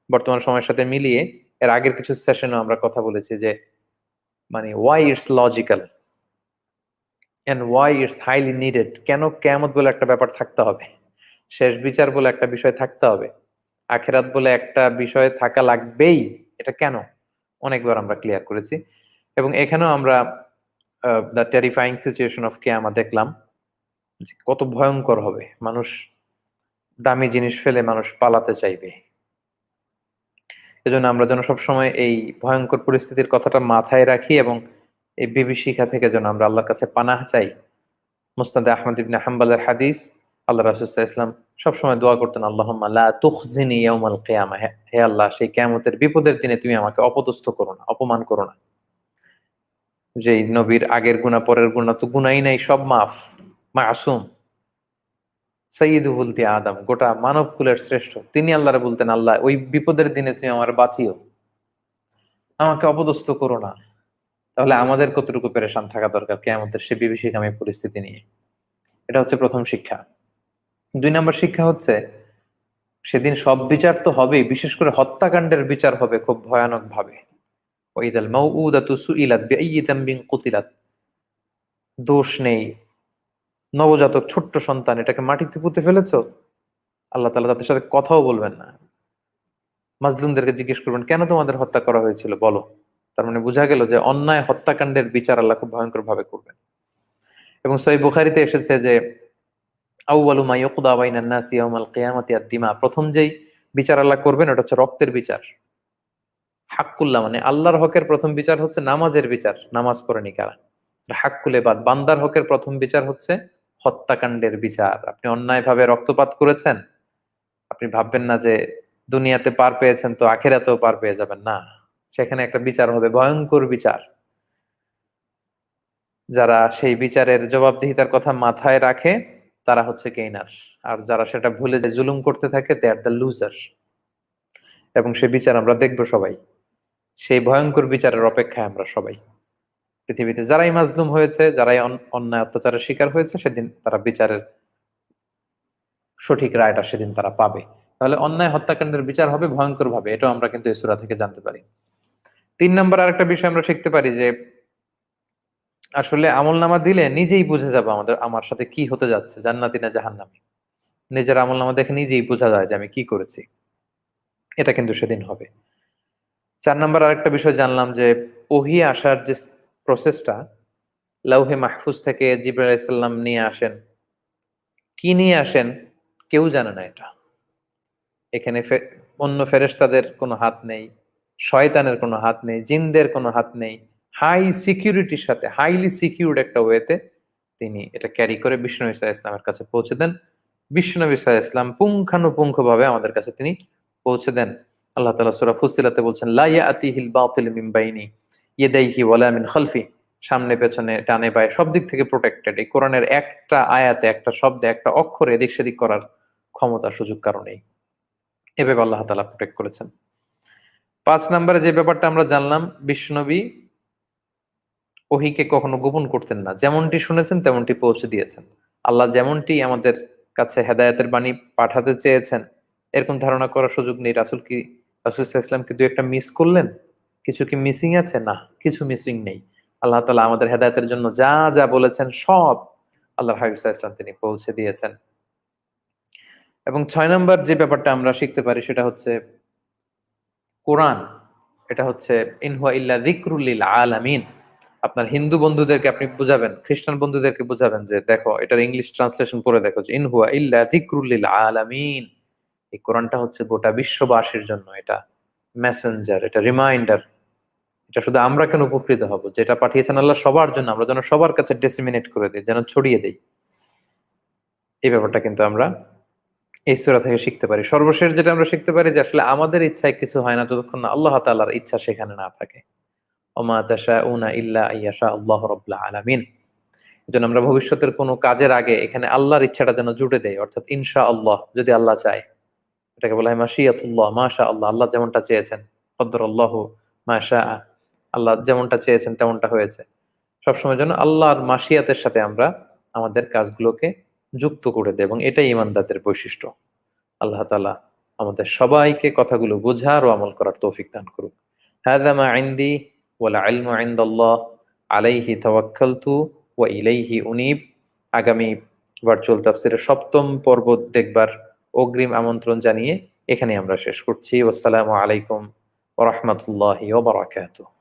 বর্তমান সময়ের সাথে মিলিয়ে এর আগের কিছু সেশনেও আমরা কথা বলেছি যে মানে why it's logical and why it's highly needed, কেন কিয়ামত বলে একটা ব্যাপার থাকতে হবে, শেষ বিচার বলে একটা বিষয় থাকতে হবে, আখেরাত বলে একটা বিষয় থাকা লাগবেই, এটা কেন অনেকবার আমরা ক্লিয়ার করেছি। এবং এখানেও আমরা দ্য টেরিফাইং সিচুয়েশন অফ কিয়ামা দেখলাম যে কত ভয়ঙ্কর হবে। মানুষ দামি জিনিস ফেলে মানুষ পালাতে চাইবে। এজন্য আমরা যেন সবসময় এই ভয়ঙ্কর পরিস্থিতির কথাটা মাথায় রাখি এবং এই বিভীষিকা থেকে যেন আমরা আল্লাহর কাছে পানাহ চাই। মুসনাদে আহমদ ইবনে হাম্বলের হাদিস, আল্লাহ রাসূল সাল্লাল্লাহু আলাইহি ওয়াসাল্লাম সবসময় দোয়া করতেন, আল্লাহুম্মা লা তুখজিনি ইয়াউমাল কিয়ামা, হে আল্লাহ সেই কিয়ামতের বিপদের দিনে তুমি আমাকে অপদস্থ করো না, অপমান করো না। যেই নবীর আগের গুনাহ পরের গুনাহ তো গুনাহই নাই, সব মাফ, মাসুম, সাইয়্যিদু ওয়ালদি আদম, গোটা মানব কুলের শ্রেষ্ঠ, তিনি আল্লাহরে বলতেন, আল্লাহ ওই বিপদের দিনে তুমি আমার বাঁচিও, আমাকে অপদস্থ করো না। তাহলে আমাদের কতটুকু পেরেশান থাকা দরকার কিয়ামতের সে বিভীষিকাময় পরিস্থিতি নিয়ে। এটা হচ্ছে প্রথম শিক্ষা। ২ নম্বর শিক্ষা হচ্ছে সেদিন সব বিচার তো হবেই, বিশেষ করে হত্যাকাণ্ডের বিচার হবে খুব ভয়ানক ভাবে। ওয়াইদাল মাউউদাতু সুইলাত বিআইয়ি যামবিন কুতিলাত, দোষ নেই, নবজাতক ছোট্ট সন্তান, এটাকে মাটিতে পুঁতে ফেলেছো, আল্লাহ তাআলা তাদের সাথে কথাও বলবেন না। মাজলুমদেরকে জিজ্ঞেস করবেন কেন তোমাদের হত্যা করা হয়েছিল বলো। তার মানে বোঝা গেল যে অন্যায় হত্যাকাণ্ডের বিচার আল্লাহ খুব ভয়ঙ্কর ভাবে করবেন। এবং সহিহ বুখারীতে এসেছে যে আউয়ালু মা ইউকদা বাইনান নাসি ইয়াউমাল কিয়ামাতি আদ-দিমা, প্রথম যেই বিচার আল্লাহ করবেন ওটা হচ্ছে রক্তের বিচার। হাক্কুল্লাহ মানে আল্লাহর হকের প্রথম বিচার হচ্ছে নামাজের বিচার, নামাজ পড়েনি কারা। হাক্কুল ইবাদ, বান্দার হকের প্রথম বিচার হচ্ছে হত্যাকাণ্ডের বিচার। আপনি অন্যায়ভাবে রক্তপাত করেছেন, আপনি ভাববেন না যে দুনিয়াতে পার পেয়েছেন তো আখিরাতেও পার পেয়ে যাবেন, না, সেখানে একটা বিচার হবে, ভয়ঙ্কর বিচার। যারা সেই বিচারের জবাবদিহিতার কথা মাথায় রাখে তারা হচ্ছে গেইনার, আর যারা সেটা ভুলে যায় জুলুম করতে থাকে দে আর দ্য লুজার। এবং সে বিচার আমরা দেখব সবাই, সেই ভয়ঙ্কর বিচারের অপেক্ষায় আমরা সবাই। পৃথিবীতে যারাই মাজলুম হয়েছে, যারাই অন্যায় অত্যাচারের শিকার হয়েছে, সেদিন তারা বিচারের সঠিক রায়টা সেদিন তারা পাবে। তাহলে অন্যায় হত্যাকাণ্ডের বিচার হবে ভয়ঙ্কর ভাবে, এটাও আমরা কিন্তু এই সূরা থেকে জানতে পারি। ৩ নম্বর আরেকটা বিষয় আমরা শিখতে পারি যে আসলে আমলনামা দিলে নিজেই বুঝে যাবে আমার সাথে কি হতে যাচ্ছে, জান্নাতি না জাহান্নামী। নিজের আমলনামা দেখে নিজেই বোঝা যায় যে আমি কি করেছি, এটা কিন্তু সেদিন হবে। ৪ নম্বর আরেকটা বিষয় জানলাম যে ওহী আসার যে প্রসেসটা, লাউহে মাহফুজ থেকে জিবরাইল আলাইহিস সালাম নিয়ে আসেন, কি নিয়ে আসেন কেউ জানে না এটা। এখানে অন্য ফেরেশতাদের কোনো হাত নেই, শয়তানের কোনো হাত নেই, জিনদের কোনো হাত নেই। হাই সিকিউরিটির সাথে, হাইলি সিকিউরড একটা ওয়েতে তিনি এটা ক্যারি করে বিশ্বনবী সাল্লাল্লাহু আলাইহি ওয়াসাল্লামের কাছে পৌঁছে দেন। বিশ্বনবী সাল্লাল্লাহু আলাইহি ওয়াসাল্লাম পুঙ্খানুপুঙ্খভাবে আমাদের কাছে তিনি পৌঁছে দেন। আল্লাহ তাআলা সূরা ফুসসিলাতে বলছেন, লা ইয়াতিহিল বাতিল মিন বাইনি ইয়াদাইহি ওয়ালা মিন খালফি, সামনে পেছনে ডানে বাঁয়ে সব দিক থেকে প্রোটেক্টেড। এই কোরআনের একটা আয়াতে, একটা শব্দে, একটা অক্ষরে এদিক সেদিক করার ক্ষমতা সুযোগ কারো নেই। এভাবে আল্লাহ তাআলা প্রোটেক্ট করেছেন। ৫ নম্বরে যে ব্যাপারটা আমরা জানলাম, বিশ্বনবী ওহীকে কখনো গোপন করতেন না। যেমনটি শুনেছেন তেমনটি পৌঁছে দিয়েছেন। আল্লাহ যেমনটি আমাদের কাছে হেদায়েতের বাণী পাঠাতে চেয়েছেন, এরকম ধারণা করার সুযোগ নেই। রাসূল সাল্লাল্লাহু আলাইহি ওয়াসাল্লাম কি ২-১টা মিস করলেন? কিছু কি মিসিং আছে? না, কিছু মিসিং নেই। আল্লাহ তাআলা আমাদের হেদায়েতের জন্য যা, যা বলেছেন সব আল্লাহর হাবিব সাল্লাল্লাহু আলাইহি ওয়াসাল্লাম তিনি পৌঁছে দিয়েছেন। এবং ৬ নম্বর যে ব্যাপারটা আমরা শিখতে পারি সেটা হচ্ছে কোরআন, এটা হচ্ছে ইন হুয়া ইল্লা যিকরুল লিল আলামিন। আপনার হিন্দু বন্ধুদেরকে আপনি বুঝাবেন, খ্রিস্টান বন্ধুদেরকে বুঝাবেন যে দেখো এটার ইংলিশ ট্রান্সলেশন পড়ে দেখো যে ইন হুয়া ইল্লা যিকরুল লিল আলামিন। এই কোরআনটা হচ্ছে গোটা বিশ্ববাসীর জন্য, এটা মেসেঞ্জার, এটা রিমাইন্ডার। এটা শুধু আমরা কেন উপকৃত হব, যেটা পাঠিয়েছেন আল্লাহ সবার জন্য, আমরা যেন সবার কাছে ডিসেমিনেট করে দিই, যেন ছড়িয়ে দেই। এই ব্যাপারটা কিন্তু আমরা এই সূরা থেকে শিখতে পারি। সর্বশেষ যেটা আমরা শিখতে পারি যে আসলে আমাদের ইচ্ছায় কিছু হয় না যতক্ষণ না আল্লাহ তাআলার ইচ্ছা সেখানে না থাকে। ওমা তাশাউনা ইল্লা আইয়াশা আল্লাহু রাব্বুল আলামিন। এজন্য আমরা ভবিষ্যতের কোনো কাজের আগে এখানে আল্লাহর ইচ্ছাটা যেন জুড়ে দেই, অর্থাৎ ইনশাআল্লাহ, যদি আল্লাহ চায়। এটাকে বলা হয় মাশিয়াতুল্লাহ, মাশাআল্লাহ, আল্লাহ যেমনটা চেয়েছেন। কদ্দারাল্লাহু মা শাআ, আল্লাহ যেমনটা চেয়েছেন তেমনটা হয়েছে। সবসময় যেন আল্লাহর মাশিয়াতের সাথে আমরা আমাদের কাজগুলোকে যুক্ত করে দেই, এবং এটাই ঈমানদারদের বৈশিষ্ট্য। আল্লাহ তাআলা আমাদের সবাইকে কথাগুলো বোঝার ও আমল করার তৌফিক দান করুক। হাযা মা ইনদি ওয়াল ইলমু ইনদাল্লাহ আলাইহি তাওয়াক্কালতু ওয়া ইলাইহি উনীব। আগামী ভার্চুয়াল তাফসীরের ৭ম পর্ব দেখবার অগ্রিম আমন্ত্রণ জানিয়ে এখানে আমরা শেষ করছি। আসসালামু আলাইকুম ওয়া রাহমাতুল্লাহি ওয়া বারাকাতুহু।